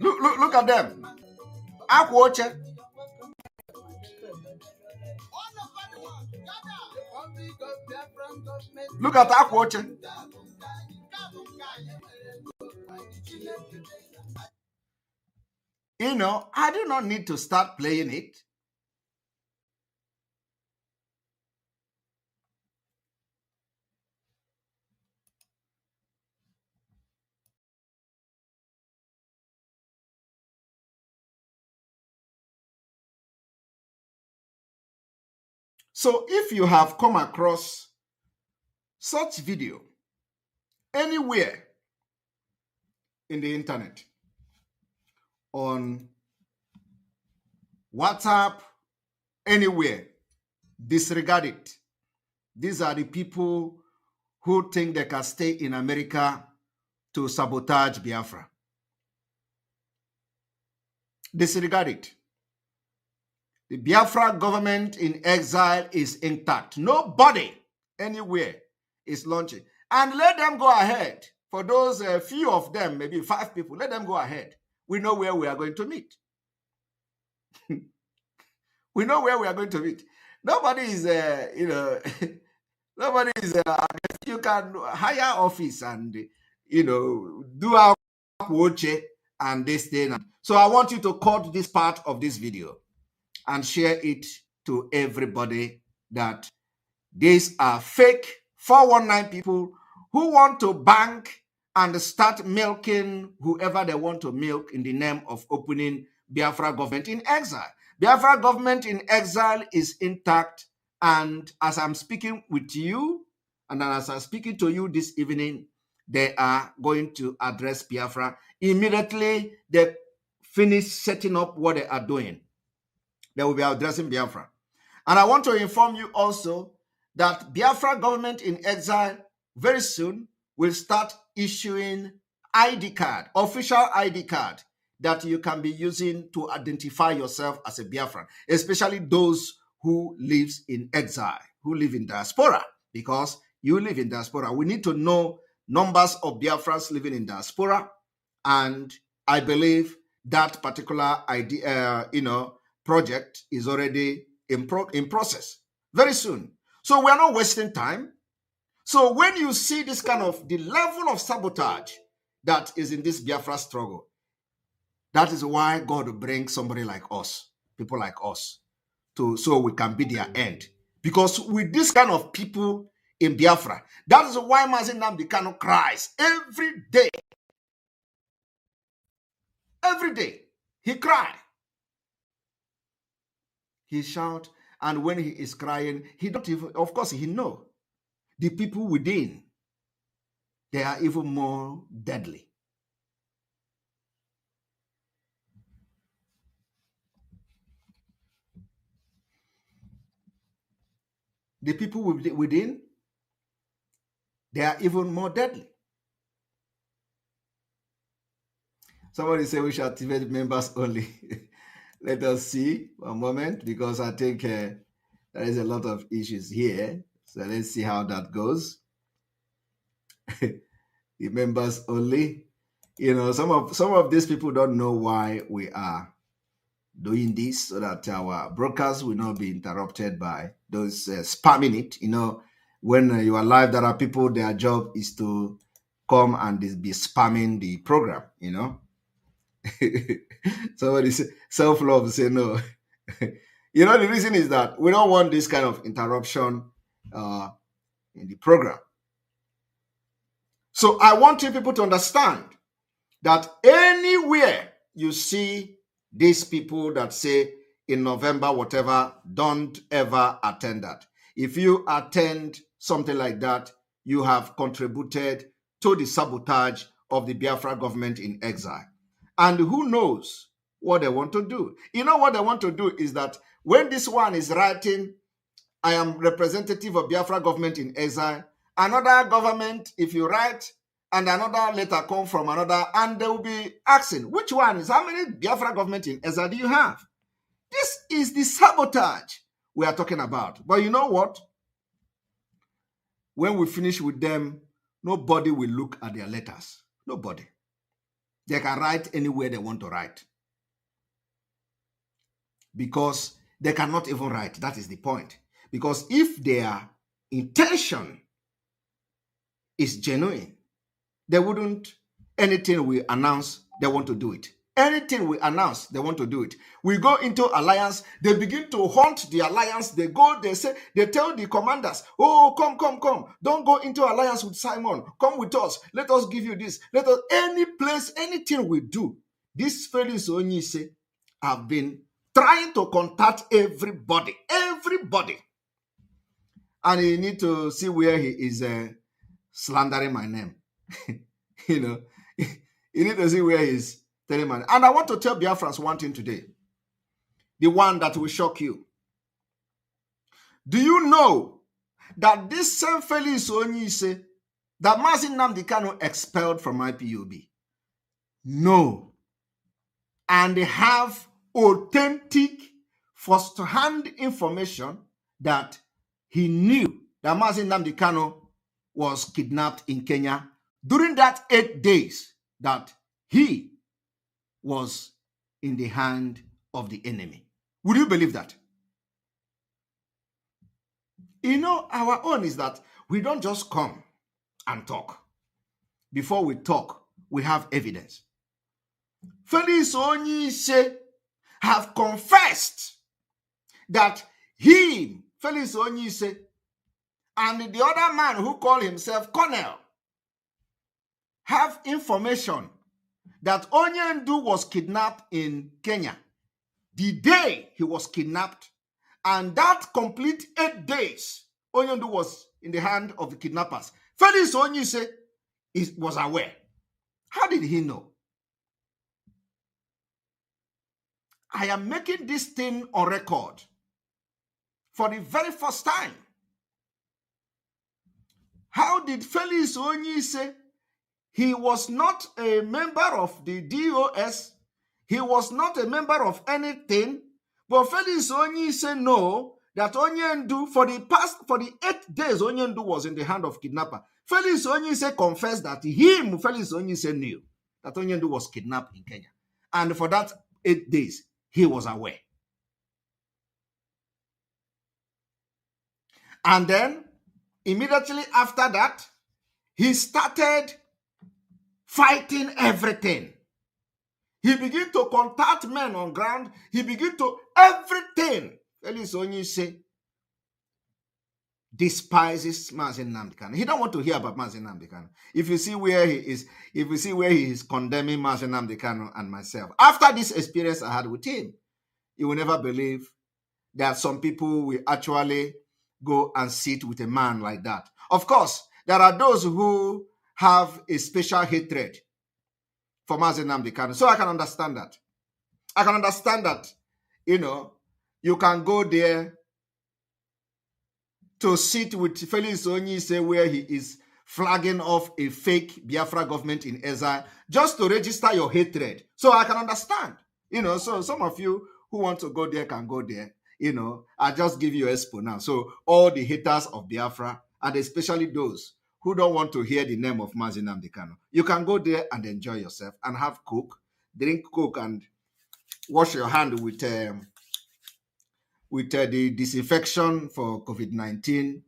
Look at them. Akwoche. Look at Akwoche. You know, I do not need to start playing it. So if you have come across such video anywhere in the internet, on WhatsApp, anywhere, disregard it. These are the people who think they can stay in America to sabotage Biafra. Disregard it. The Biafra government in exile is intact. Nobody anywhere is launching. And let them go ahead. For those few of them, maybe 5 people, let them go ahead. We know where we are going to meet. We know where we are going to meet. Nobody is, nobody is, you can hire office and, do our watch and this thing. So I want you to cut this part of this video and share it to everybody that these are fake 419 people who want to bank and start milking whoever they want to milk in the name of opening Biafra government in exile. Biafra government in exile is intact, and as I'm speaking with you, and as I'm speaking to you this evening, they are going to address Biafra. Immediately they finish setting up what they are doing, they will be addressing Biafra. And I want to inform you also that Biafra government in exile very soon will start issuing ID card, official ID card, that you can be using to identify yourself as a Biafran, especially those who live in exile, who live in diaspora, because you live in diaspora. We need to know numbers of Biafrans living in diaspora, and I believe that particular idea, project is already in process very soon. So we're not wasting time. So when you see this kind of the level of sabotage that is in this Biafra struggle, that is why God will bring somebody like us, people like us, so we can be their end. Because with this kind of people in Biafra, that is why Mazi Nnamdi Kanu cries every day. Every day he cries. He shout, and when he is crying, he don't even, of course, he know the people within, they are even more deadly. The people within, they are even more deadly. Somebody say we should activate members only. Let us see one moment, because I think there is a lot of issues here. So let's see how that goes. The members only. Some of these people don't know why we are doing this, so that our broadcast will not be interrupted by those spamming it. When you are live, there are people, their job is to come and be spamming the program. Somebody say self-love, say no. The reason is that we don't want this kind of interruption in the program. So I want you people to understand that anywhere you see these people that say in November, whatever, don't ever attend that. If you attend something like that, you have contributed to the sabotage of the Biafra government in exile. And who knows what they want to do? What they want to do is that when this one is writing, I am representative of Biafra government in exile, another government, if you write, and another letter come from another, and they will be asking, which one is, how many Biafra government in exile do you have? This is the sabotage we are talking about. But you know what? When we finish with them, nobody will look at their letters. Nobody. They can write anywhere they want to write. because they cannot even write. That is the point. Because if their intention is genuine, they wouldn't, anything we announce, they want to do it. Anything we announce, they want to do it. We go into alliance, they begin to haunt the alliance. They go, they say, they tell the commanders, oh, come. Don't go into alliance with Simon. Come with us. Let us give you this. Let us, any place, anything we do. This Felix Onyise have been trying to contact everybody. And you need to see where he is slandering my name. You know, you need to see where he's telling me. And I want to tell Biafrans one thing today. The one that will shock you. Do you know that this same Felix Onyise that Mazi Nnamdi Kanu expelled from IPOB? No. And they have authentic first-hand information that he knew that Mazi Nnamdi Kanu was kidnapped in Kenya during that 8 days that he was in the hand of the enemy. Would you believe that? You know, our own is that we don't just come and talk. Before we talk, we have evidence. Felix Onyise have confessed that he, Felix Onyise, and the other man who called himself Colonel have information that Onyendu was kidnapped in Kenya the day he was kidnapped, and that complete 8 days Onyendu was in the hand of the kidnappers. Felix Onyise was aware. How did he know? I am making this thing on record for the very first time. How did Felix Onyise? He was not a member of the DOS. He was not a member of anything. But Felix Onyise know that Onyendu, for the 8 days Onyendu was in the hand of kidnapper, Felix Onyise confessed that Felix Onyise knew that Onyendu was kidnapped in Kenya. And for that 8 days, he was aware. And then, immediately after that, he started fighting everything. He began to contact men on ground. He began to everything. Felix Onyise despises Mazi Nnamdi Kanu. He don't want to hear about Mazi Nnamdi Kanu. If you see where he is condemning Mazi Nnamdi Kanu and myself, after this experience I had with him, you will never believe that some people will actually go and sit with a man like that. Of course, there are those who have a special hatred for Mazi Nnamdi Kanu. So I can understand that. I can understand that, you can go there to sit with Felix Onyise where he is flagging off a fake Biafra government in exile just to register your hatred. So I can understand. So some of you who want to go there can go there. I just give you expo now. So all the haters of Biafra, and especially those who don't want to hear the name of Mazi Nnamdi Kanu, you can go there and enjoy yourself and have Coke, drink Coke, and wash your hand with the disinfection for COVID-19.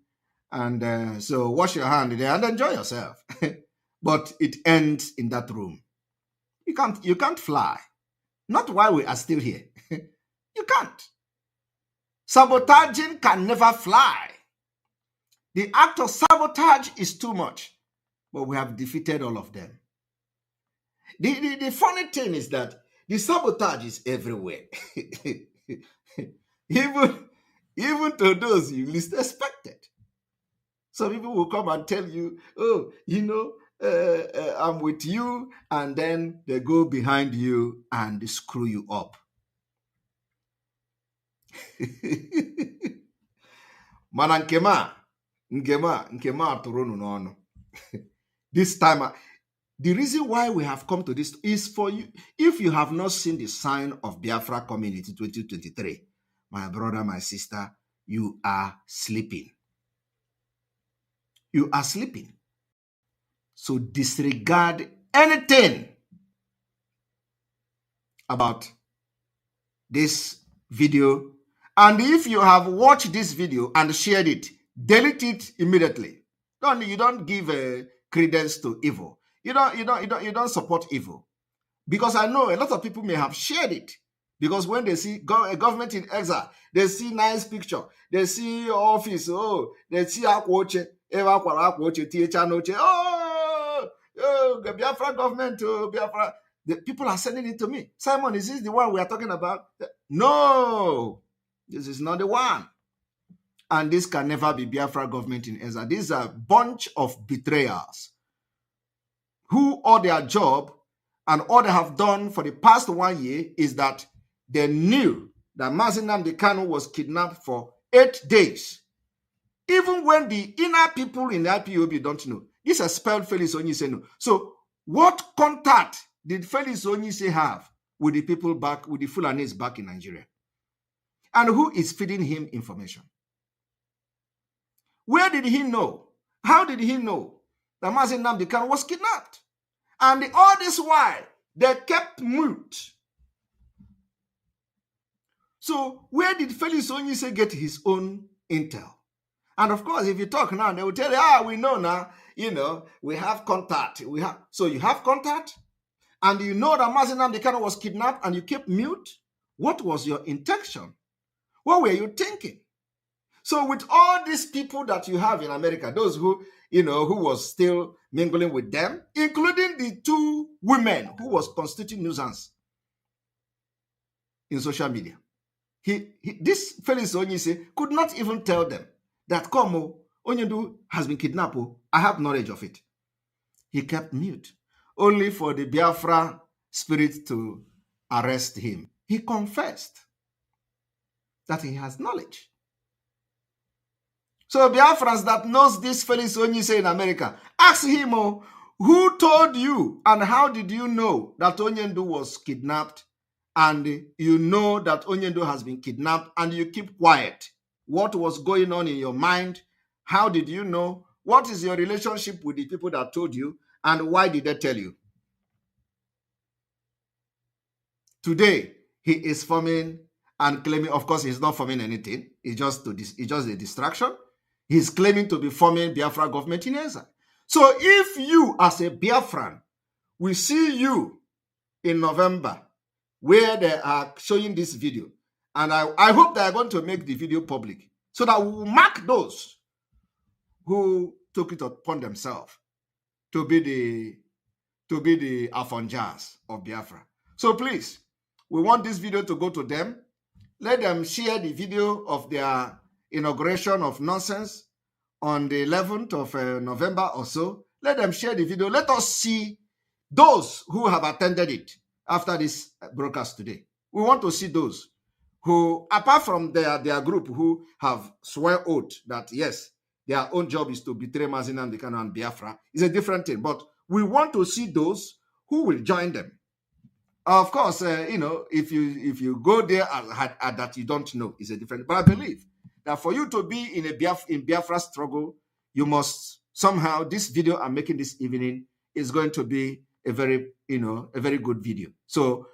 And so wash your hand there and enjoy yourself. But it ends in that room. You can't fly. Not while we are still here. You can't. Sabotaging can never fly. The act of sabotage is too much. But we have defeated all of them. The funny thing is that the sabotage is everywhere. even to those you least expected. Some people will come and tell you, oh, I'm with you, and then they go behind you and screw you up. Mana nkema turunu n'ọnụ. This time, the reason why we have come to this is for you. If you have not seen the sign of Biafra Community 2023, my brother, my sister, you are sleeping. You are sleeping. So disregard anything about this video. And if you have watched this video and shared it, delete it immediately. You don't give credence to evil. You don't support evil. Because I know a lot of people may have shared it. Because when they see a government in exile, they see nice picture, they see office, they see akwoche, the Biafra government, Biafra. The people are sending it to me. Simon, is this the one we are talking about? No, this is not the one. And this can never be Biafra government in exile. These are a bunch of betrayers who all their job and all they have done for the past 1 year is that they knew that Mazi Nnamdi Kanu was kidnapped for 8 days. Even when the inner people in the IPOB don't know. This is spelled Felix Onyise no. So what contact did Felix Onyise have with the people back, with the Fulanis back in Nigeria? And who is feeding him information? Where did he know? How did he know that Mazi Nnamdi Kanu was kidnapped? And all this while, they kept mute. So where did Felix Onyise get his own intel? And of course, if you talk now, they will tell you, we know now, we have contact. So you have contact, and you know that Mazi Nnamdi Kanu was kidnapped, and you kept mute. What was your intention? What were you thinking? So with all these people that you have in America, those who was still mingling with them, including the 2 women who was constituting nuisance in social media. This Felix Onyise could not even tell them that Onyendu has been kidnapped. I have knowledge of it. He kept mute, only for the Biafra spirit to arrest him. He confessed that he has knowledge. So Biafrans that knows this Felix Onyise in America, ask him, who told you and how did you know that Onyendu was kidnapped, and you know that Onyendu has been kidnapped and you keep quiet? What was going on in your mind? How did you know? What is your relationship with the people that told you, and why did they tell you? Today, he is forming and claiming, of course, he's not forming anything. It's just a distraction. He's claiming to be forming Biafra government in exile. So if you, as a Biafran, we see you in November, where they are showing this video, and I hope they are going to make the video public, so that we will mark those who took it upon themselves to be the Afonjas of Biafra. So please, we want this video to go to them. Let them share the video of their inauguration of nonsense on the 11th of November or so. Let them share the video. Let us see those who have attended it after this broadcast today. We want to see those who, apart from their group, who have swear oath that yes, their own job is to betray Mazi Nnamdi Kanu and Biafra, is a different thing. But we want to see those who will join them. Of course, if you go there and that you don't know, is a different. But I believe that for you to be in Biafra struggle, you must somehow. This video I'm making this evening is going to be a very good video. So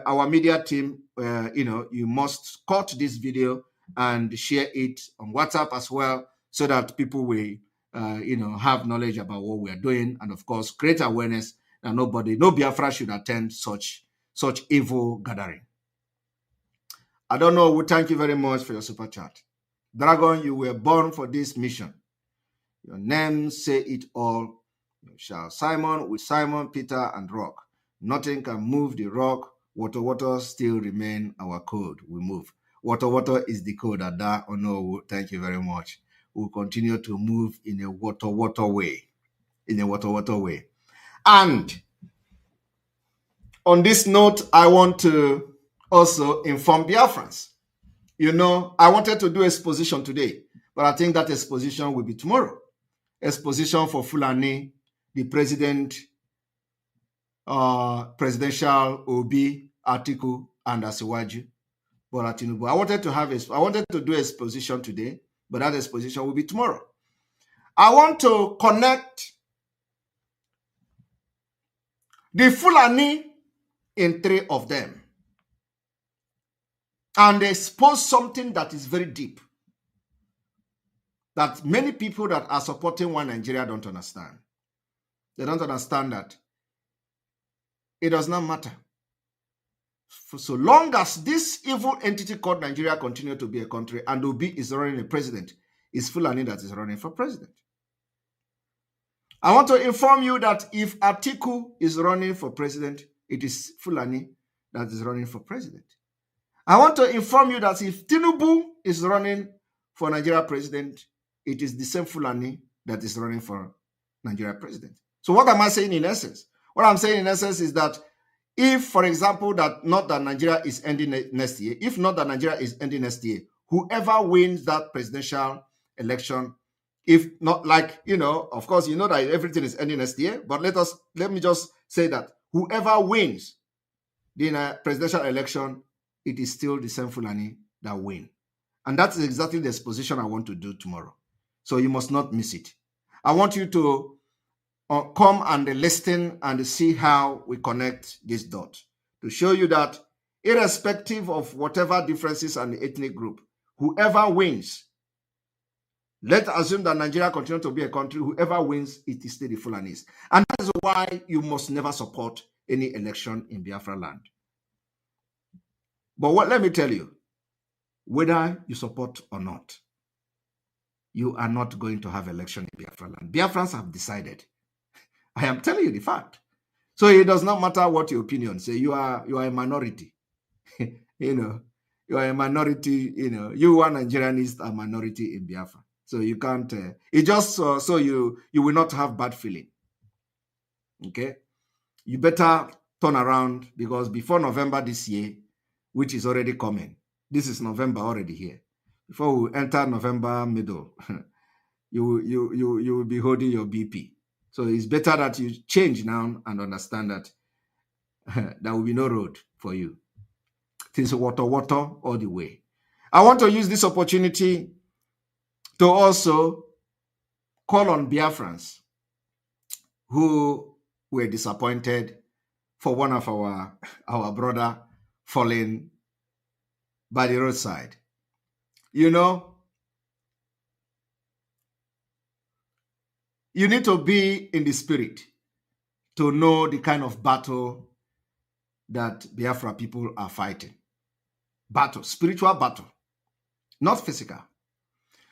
our media team, you must cut this video and share it on WhatsApp as well, so that people will have knowledge about what we are doing, and of course create awareness that no Biafra should attend such evil gathering. I don't know. We thank you very much for your super chat. Dragon, you were born for this mission. Your name say it all. You shall Simon with Simon, Peter, and Rock. Nothing can move the rock. Water still remain our code. We move. Water is the code. Ada. Oh no, thank you very much. We'll continue to move in a water way. In a water way. And on this note, I want to also inform Biafrans. I wanted to do exposition today, but I think that exposition will be tomorrow. Exposition for Fulani, the presidential OB article and Asiwaju. But Tinubu, I wanted to do exposition today, but that exposition will be tomorrow. I want to connect the Fulani in 3 of them. and expose something that is very deep, that many people that are supporting One Nigeria don't understand. They don't understand that it does not matter. For so long as this evil entity called Nigeria continue to be a country and Obi is running a president, it's Fulani that is running for president. I want to inform you that if Atiku is running for president, it is Fulani that is running for president. I want to inform you that if Tinubu is running for Nigeria president, it is the same Fulani that is running for Nigeria president. So what am I saying in essence? What I'm saying in essence is that if, for example, that not that Nigeria is ending next year, if not that Nigeria is ending next year, whoever wins that presidential election, if not like, of course, you know that everything is ending next year, but let me just say that whoever wins the presidential election, it is still the same Fulani that win. And that's exactly the exposition I want to do tomorrow. So you must not miss it. I want you to come and listen and see how we connect this dot to show you that irrespective of whatever differences and the ethnic group, whoever wins, let's assume that Nigeria continues to be a country, whoever wins, it is still the Fulanis. And that is why you must never support any election in Biafra land. But let me tell you, whether you support or not, you are not going to have election in Biafra land. Biafrans have decided. I am telling you the fact. So it does not matter what your opinion say. You are a minority. You are a minority. You are Nigerians are minority in Biafra. So you can't. It just so you will not have bad feeling. Okay, you better turn around, because before November this year, which is already coming, this is November already here. Before we enter November middle, you will be holding your BP. So it's better that you change now and understand that there will be no road for you. Things water all the way. I want to use this opportunity to also call on Biafrans who were disappointed for one of our brother falling by the roadside. You need to be in the spirit to know the kind of battle that Biafra people are fighting. Battle, spiritual battle, not physical.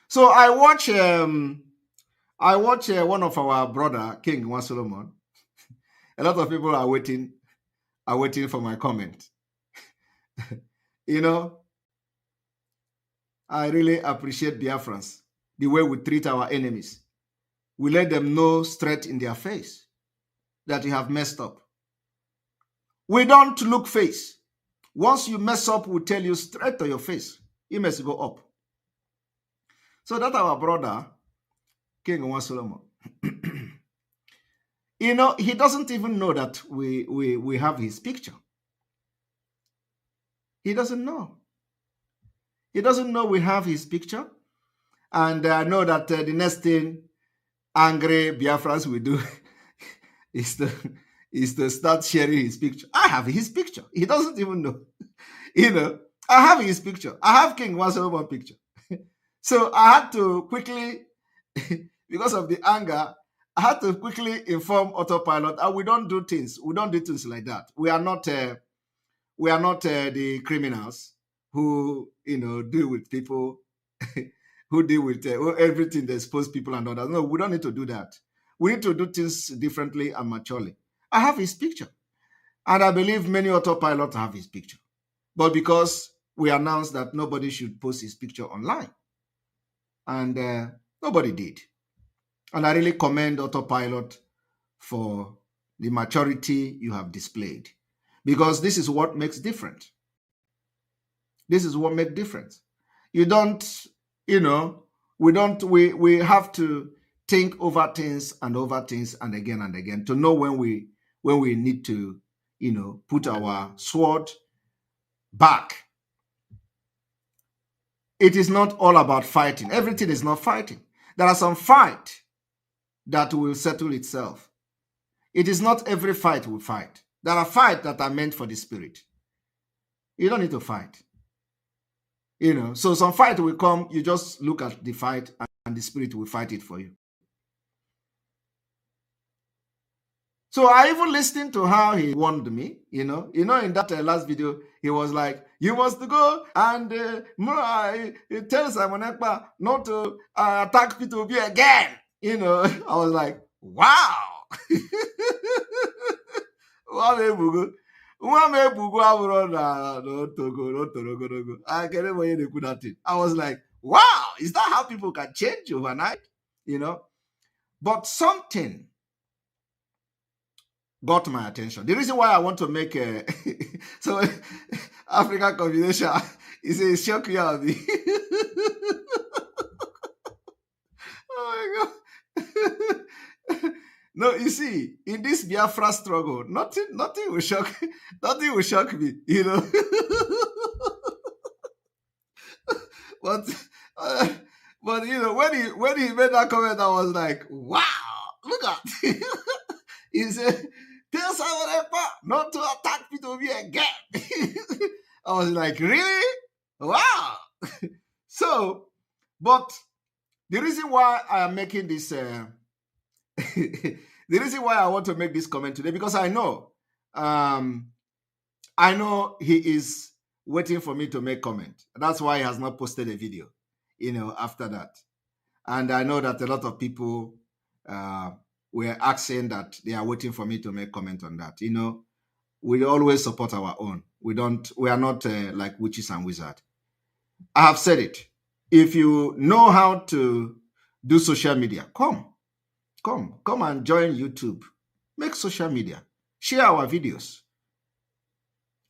So I watch one of our brother, King One Solomon. A lot of people are waiting for my comment. I really appreciate Biafrans, the way we treat our enemies. We let them know straight in their face that you have messed up. We don't look face. Once you mess up, we tell you straight to your face. You must go up. So that our brother, King One Solomon, he doesn't even know that we have his picture. He doesn't know. He doesn't know we have his picture. And I know that the next thing angry Biafrans will do is to start sharing his picture. I have his picture. He doesn't even know. I have his picture. I have King One Solomon picture. So I had to quickly, because of the anger, I had to quickly inform Autopilot, and we don't do things like that. We are not the criminals who deal with people who deal with everything that expose people and others. No, we don't need to do that. We need to do things differently and maturely. I have his picture, and I believe many Autopilots have his picture. But because we announced that nobody should post his picture online, and nobody did. And I really commend Autopilot for the maturity you have displayed, because this is what makes difference. This is what makes difference. You don't, we have to think over things and again to know when we need to, put our sword back. It is not all about fighting. Everything is not fighting. There are some fight that will settle itself. It is not every fight we fight. There are fights that are meant for the spirit. You don't need to fight. So some fight will come, you just look at the fight and the spirit will fight it for you. So I even listened to how he warned me, in that last video, he was like, you must go and tell Simon Ekpa not to attack P2B again. I was like, wow. I was like, wow, is that how people can change overnight? But something got my attention. The reason why I want to make a so African combination is a shock you. Oh my god. No, you see, in this Biafra struggle, nothing will shock me, but but when he made that comment, I was like, wow, look at he said, tell Simon Ekpa not to attack P2B again. I was like, really? Wow. So, but the reason why I am making this, the reason why I want to make this comment today, because I know he is waiting for me to make comment. That's why he has not posted a video, after that. And I know that a lot of people were asking that they are waiting for me to make comment on that. We always support our own. We are not like witches and wizards. I have said it. If you know how to do social media, come and join YouTube. Make social media. Share our videos.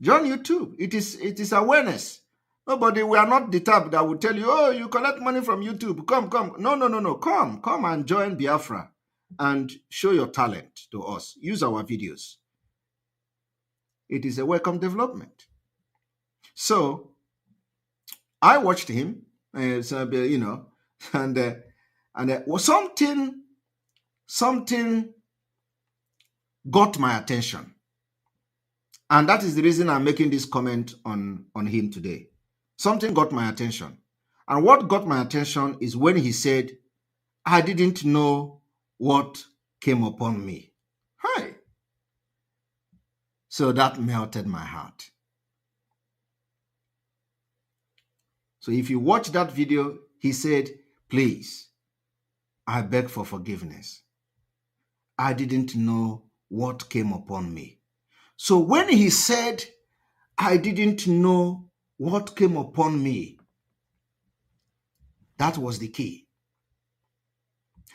Join YouTube. It is awareness. Nobody, we are not the type that will tell you, oh, you collect money from YouTube. Come. No. Come and join Biafra and show your talent to us. Use our videos. It is a welcome development. So I watched him, and something got my attention, and that is the reason I'm making this comment on him today. Something got my attention, and what got my attention is when he said, "I didn't know what came upon me." Hi. So that melted my heart. So if you watch that video, he said, please, I beg for forgiveness. I didn't know what came upon me. So when he said, I didn't know what came upon me, that was the key.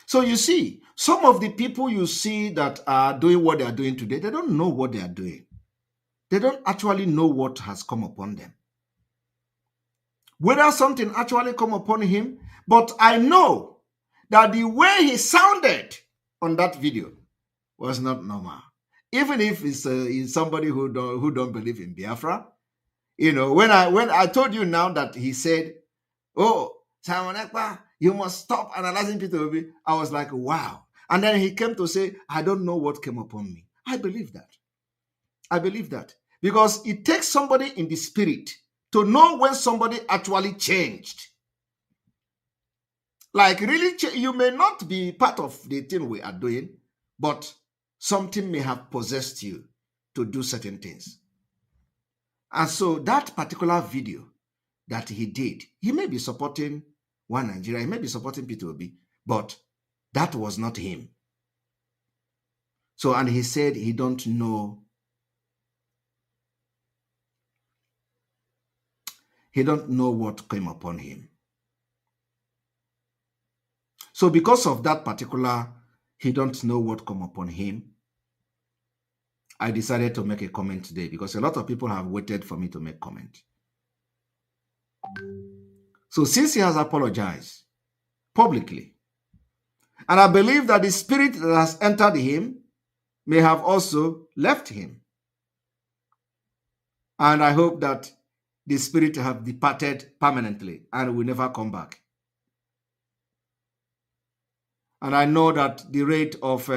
So you see, some of the people you see that are doing what they are doing today, they don't know what they are doing. They don't actually know what has come upon them. Whether something actually come upon him, but I know that the way he sounded on that video was not normal. Even if it's somebody who don't believe in Biafra, when I told you now that he said, "Oh, Simon Ekpa, you must stop analyzing P2B," I was like, wow. And then he came to say, I don't know what came upon me. I believe that because it takes somebody in the spirit to know when somebody actually changed. Like really, you may not be part of the thing we are doing, but something may have possessed you to do certain things. And so that particular video that he did, he may be supporting One Nigeria, he may be supporting P2B, but that was not him. So, and he said he don't know. He don't know what came upon him. So because of that particular, he don't know what come upon him, I decided to make a comment today because a lot of people have waited for me to make comment. So since he has apologized publicly, and I believe that the spirit that has entered him may have also left him. And I hope that the spirit have departed permanently and will never come back. And I know that the rate of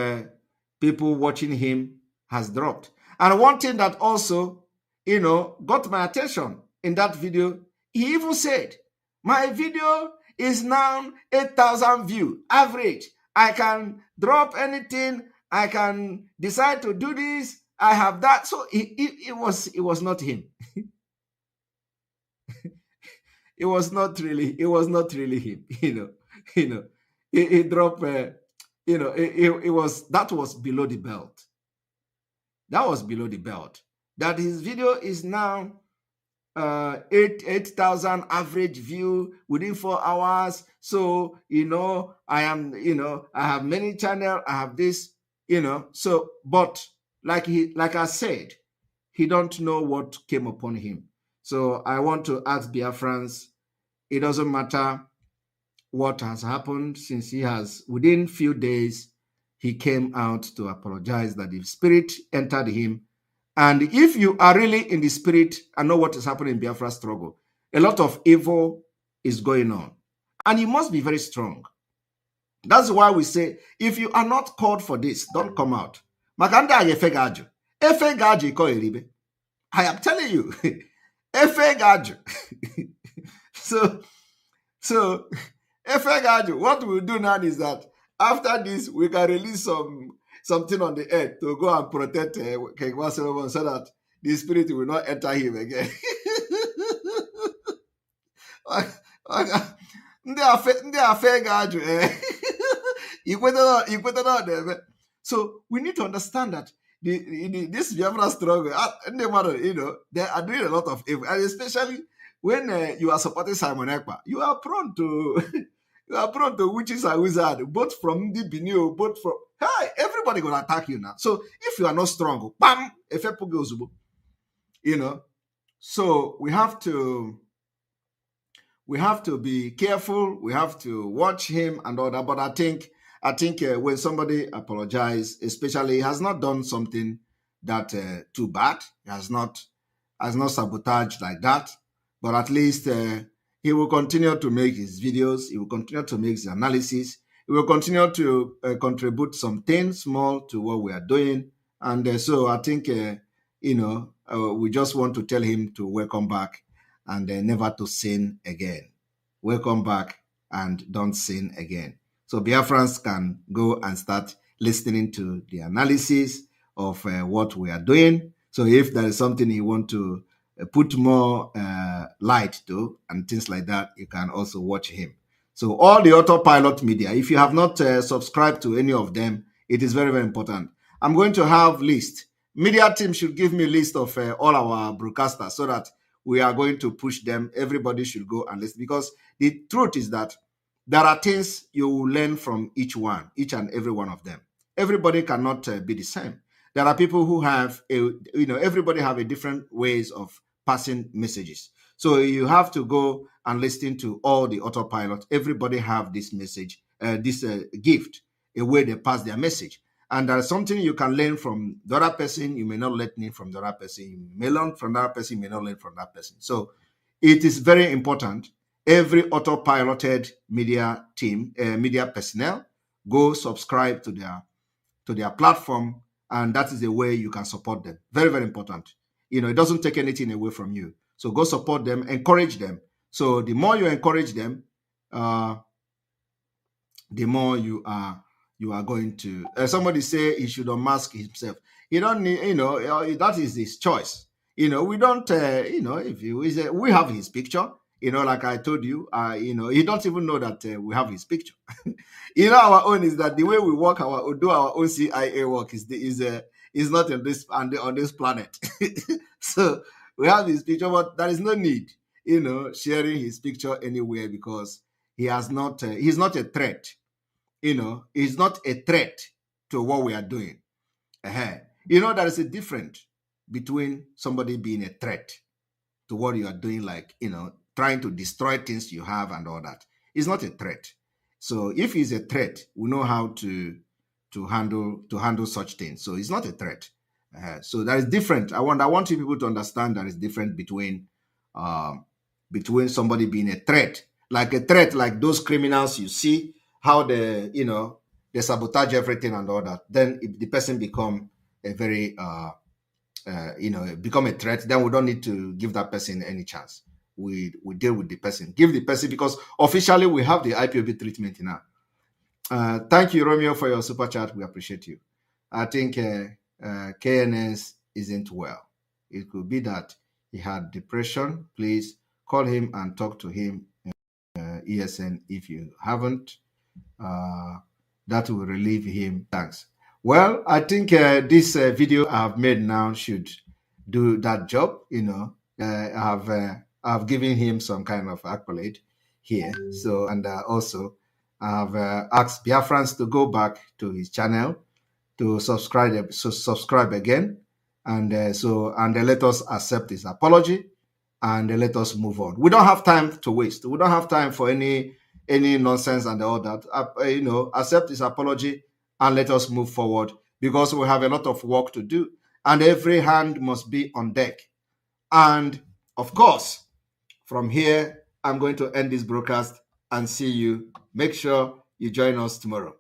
people watching him has dropped. And one thing that also, got my attention in that video He even said, my video is now 8,000 view average. I can drop anything. I can decide to do this. I have that. So it was not him. It was not really him. He dropped. It was that was below the belt. That was below the belt. That his video is now 8,000 average view within 4 hours. So I have many channel. I have this. So but like I said, he don't know what came upon him. So I want to ask Biafrans, it doesn't matter what has happened, since he has, within few days, he came out to apologize that the spirit entered him. And if you are really in the spirit and know what is happening in Biafra struggle, a lot of evil is going on. And you must be very strong. That's why we say, if you are not called for this, don't come out. I am telling you. So what we'll do now is that after this, we can release something on the earth to go and protect King Wasolomon, so that the spirit will not enter him again. So we need to understand that this Biafra struggle, they are doing a lot of evil, and especially when you are supporting Simon Ekpa, you are prone to witches and wizards, both from the Benin, both from everybody gonna attack you now. So if you are not strong, bam, so we have to be careful. We have to watch him and all that. But I think when somebody apologizes, especially he has not done something that too bad, he has not sabotaged like that. But at least he will continue to make his videos. He will continue to make his analysis. He will continue to contribute something small to what we are doing. And so I think we just want to tell him to welcome back and never to sin again. Welcome back and don't sin again. So Biafrans can go and start listening to the analysis of what we are doing. So if there is something you want to put more light to and things like that, you can also watch him. So all the autopilot media, if you have not subscribed to any of them, it is very, very important. I'm going to have list. Media team should give me a list of all our broadcasters, so that we are going to push them. Everybody should go and listen, because the truth is that there are things you will learn from each and every one of them. Everybody cannot be the same. There are people who have everybody have a different ways of passing messages. So you have to go and listen to all the autopilot. Everybody have this message, this gift, a way they pass their message. And there's something you can learn from the other person. You may not learn from the other person. You may learn from the other person. You may not learn from that person. So it is very important. Every autopiloted media team, media personnel, go subscribe to their platform, and that is the way you can support them. Very, very important. It doesn't take anything away from you. So go support them, encourage them. So the more you encourage them, the more you are going to. Somebody say he should unmask himself. He don't need, that is his choice. We don't, if we have his picture. Like I told you, he don't even know that we have his picture. Our own is that the way we work, do our own CIA work is not on this planet. So we have his picture, but there is no need, sharing his picture anywhere, because he's not a threat. He's not a threat to what we are doing. There is a difference between somebody being a threat to what you are doing, like, trying to destroy things you have and all that. It's not a threat. So if he's a threat, we know how to handle such things. So it's not a threat. So that is different. I want you people to understand that it's different between somebody being a threat, like those criminals you see, how they sabotage everything and all that. Then if the person become a very become a threat, then we don't need to give that person any chance. we deal with the person. Give the person, because officially we have the IPOB treatment now. Thank you, Romeo, for your super chat. We appreciate you. I think KNS isn't well. It could be that he had depression. Please call him and talk to him, ESN, if you haven't. That will relieve him. Thanks. Well, I think this video I have made now should do that job. You know, I've given him some kind of accolade here. So, and also I've asked Biafrans to go back to his channel to subscribe again, and let us accept his apology, and let us move on. We don't have time to waste. We don't have time for any nonsense and all that. Accept his apology and let us move forward, because we have a lot of work to do, and every hand must be on deck. And of course, from here, I'm going to end this broadcast and see you. Make sure you join us tomorrow.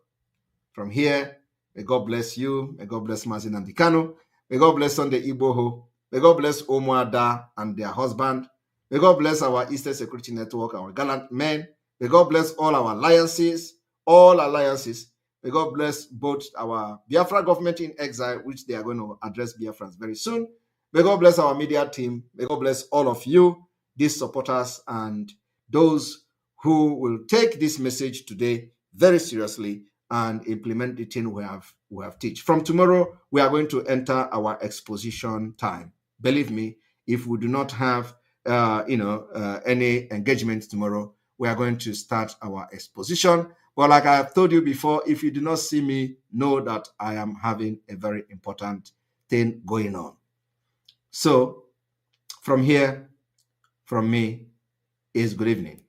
From here, may God bless you. May God bless Mazin and Dikano. May God bless Sunday Igboho. May God bless Omoada and their husband. May God bless our Eastern Security Network, our gallant men. May God bless all our alliances, May God bless both our Biafra government in exile, which they are going to address Biafrans very soon. May God bless our media team. May God bless all of you, these supporters, and those who will take this message today very seriously and implement the thing we have teach. From tomorrow, we are going to enter our exposition time. Believe me, if we do not have any engagement tomorrow, we are going to start our exposition. But like I have told you before, if you do not see me, know that I am having a very important thing going on. So from here, from me, is good evening.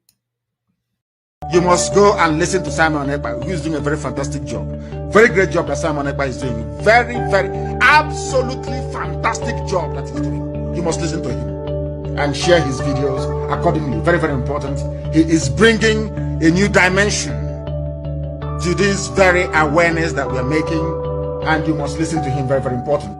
You must go and listen to Simon Ekpa, who is doing a very fantastic job. Very great job that Simon Ekpa is doing. Very, very, absolutely fantastic job that he's doing. You must listen to him and share his videos accordingly. Very, very important. He is bringing a new dimension to this very awareness that we are making, and you must listen to him. Very, very important.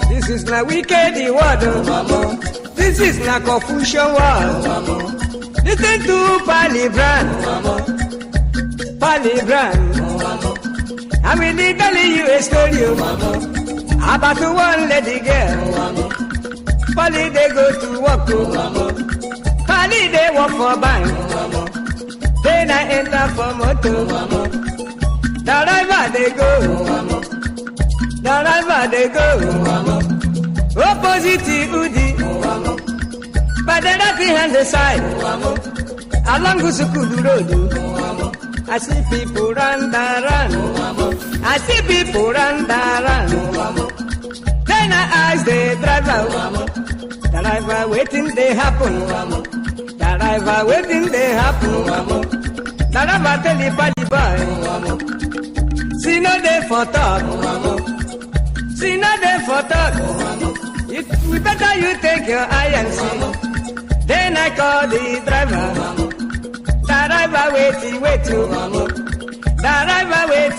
This is na wicked word. This is na confusion word. Listen to Palibran. I will tell you a story about one lady girl. Pali they go to work. Pali they work for bank. Then I enter for motor. The driver they go. The driver they go. Opposite Udi. But the right hand side. Along Gusukudu Road. I see people run. I see people run. Then I ask the driver. The driver waiting they happen. The driver waiting they happen. The driver tell the party boy. See no day for talk. See no day for talk. We better you take your eye and see. Then I call the driver. The driver wait. The driver wait.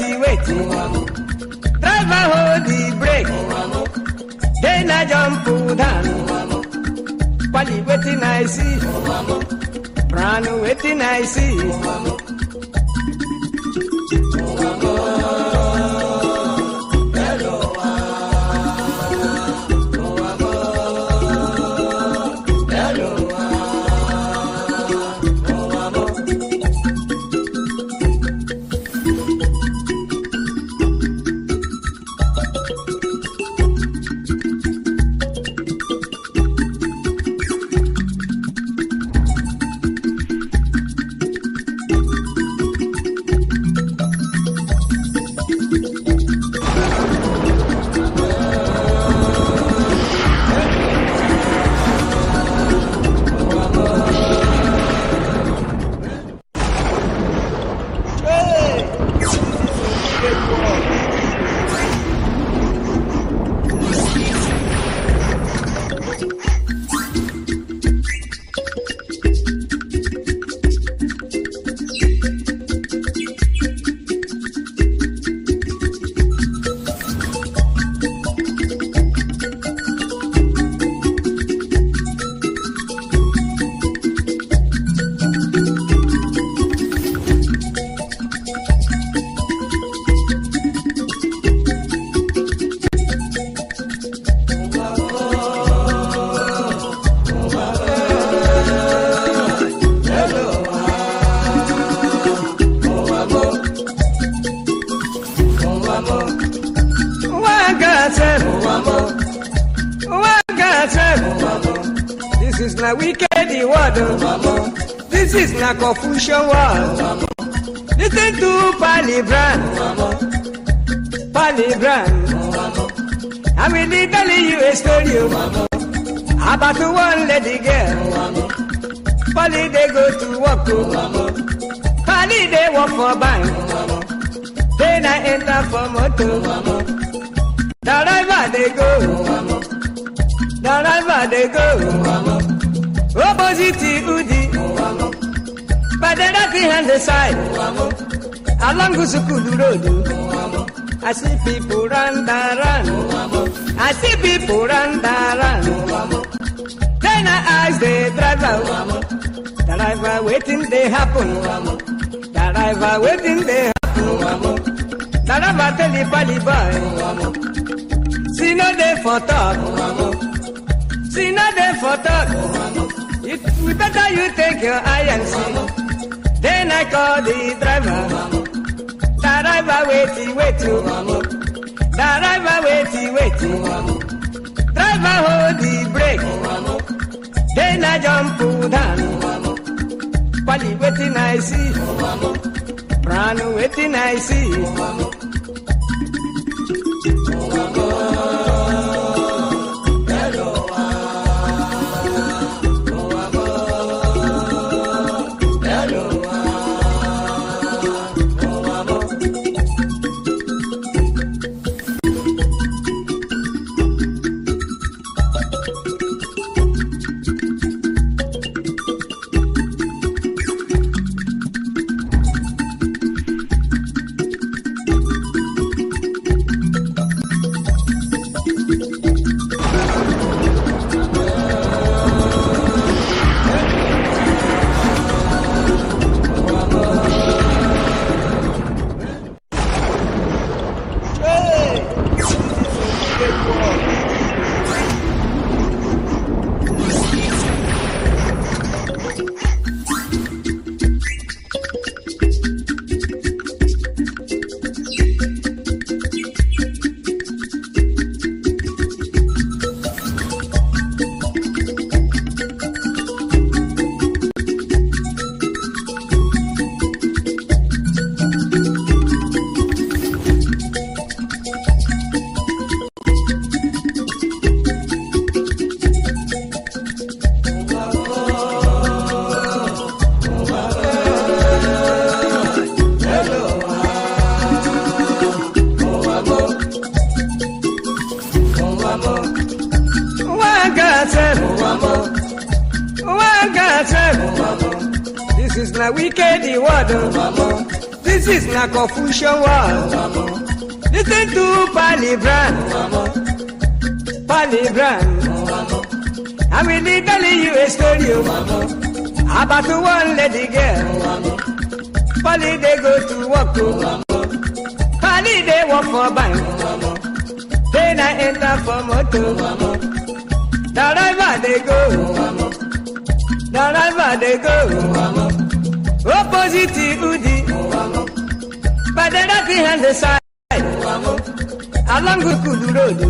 Driver hold the brake. Then I jump down. Pali waiting I see. Pranu waiting I see. na wicked word. This is na confusion word. Listen to Palibran. I will be telling you a story about one lady girl. Polly they go to work. Polly they work for bank. Then I enter for motor. The driver they go. Opposite Udi. But the right hand the side. Along Gusukulu Road. I see people run. I see people run. Then I ask the driver waiting they happen. The driver waiting they happen. The driver tell the Pali boy, see no day for talk. See no day for talk. It better you take your eye and see. Then I call the driver. The driver wait you. The driver wait. Driver hold the brake. Then I jump down. Pali waiting I see. Prano waiting I see. This is na wicked word. This is na confusion word. Listen to Palibran. I will be telling you a story about one lady girl. Polly they go to work. Polly they work for bank. Then I enter for motor. The driver they go. Opposite Udi. But the right hand the side. Along Gusukulu Road.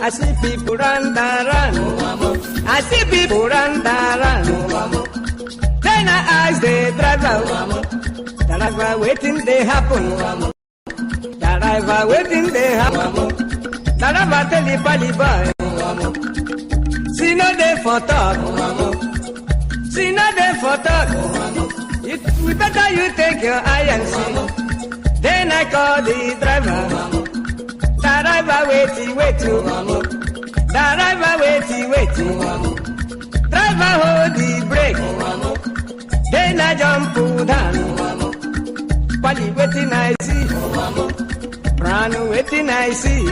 I see people run. I see people run. Then I ask the driver waiting they happen. The driver waiting they happen. The driver tell the Pali boy, see no day for talk. See no day for talk. It better you take your eye and see. Then I call the driver. The driver wait you. The driver wait you. Driver hold the brake. Then I jump down. Pali waiting I see. Prano waiting I see.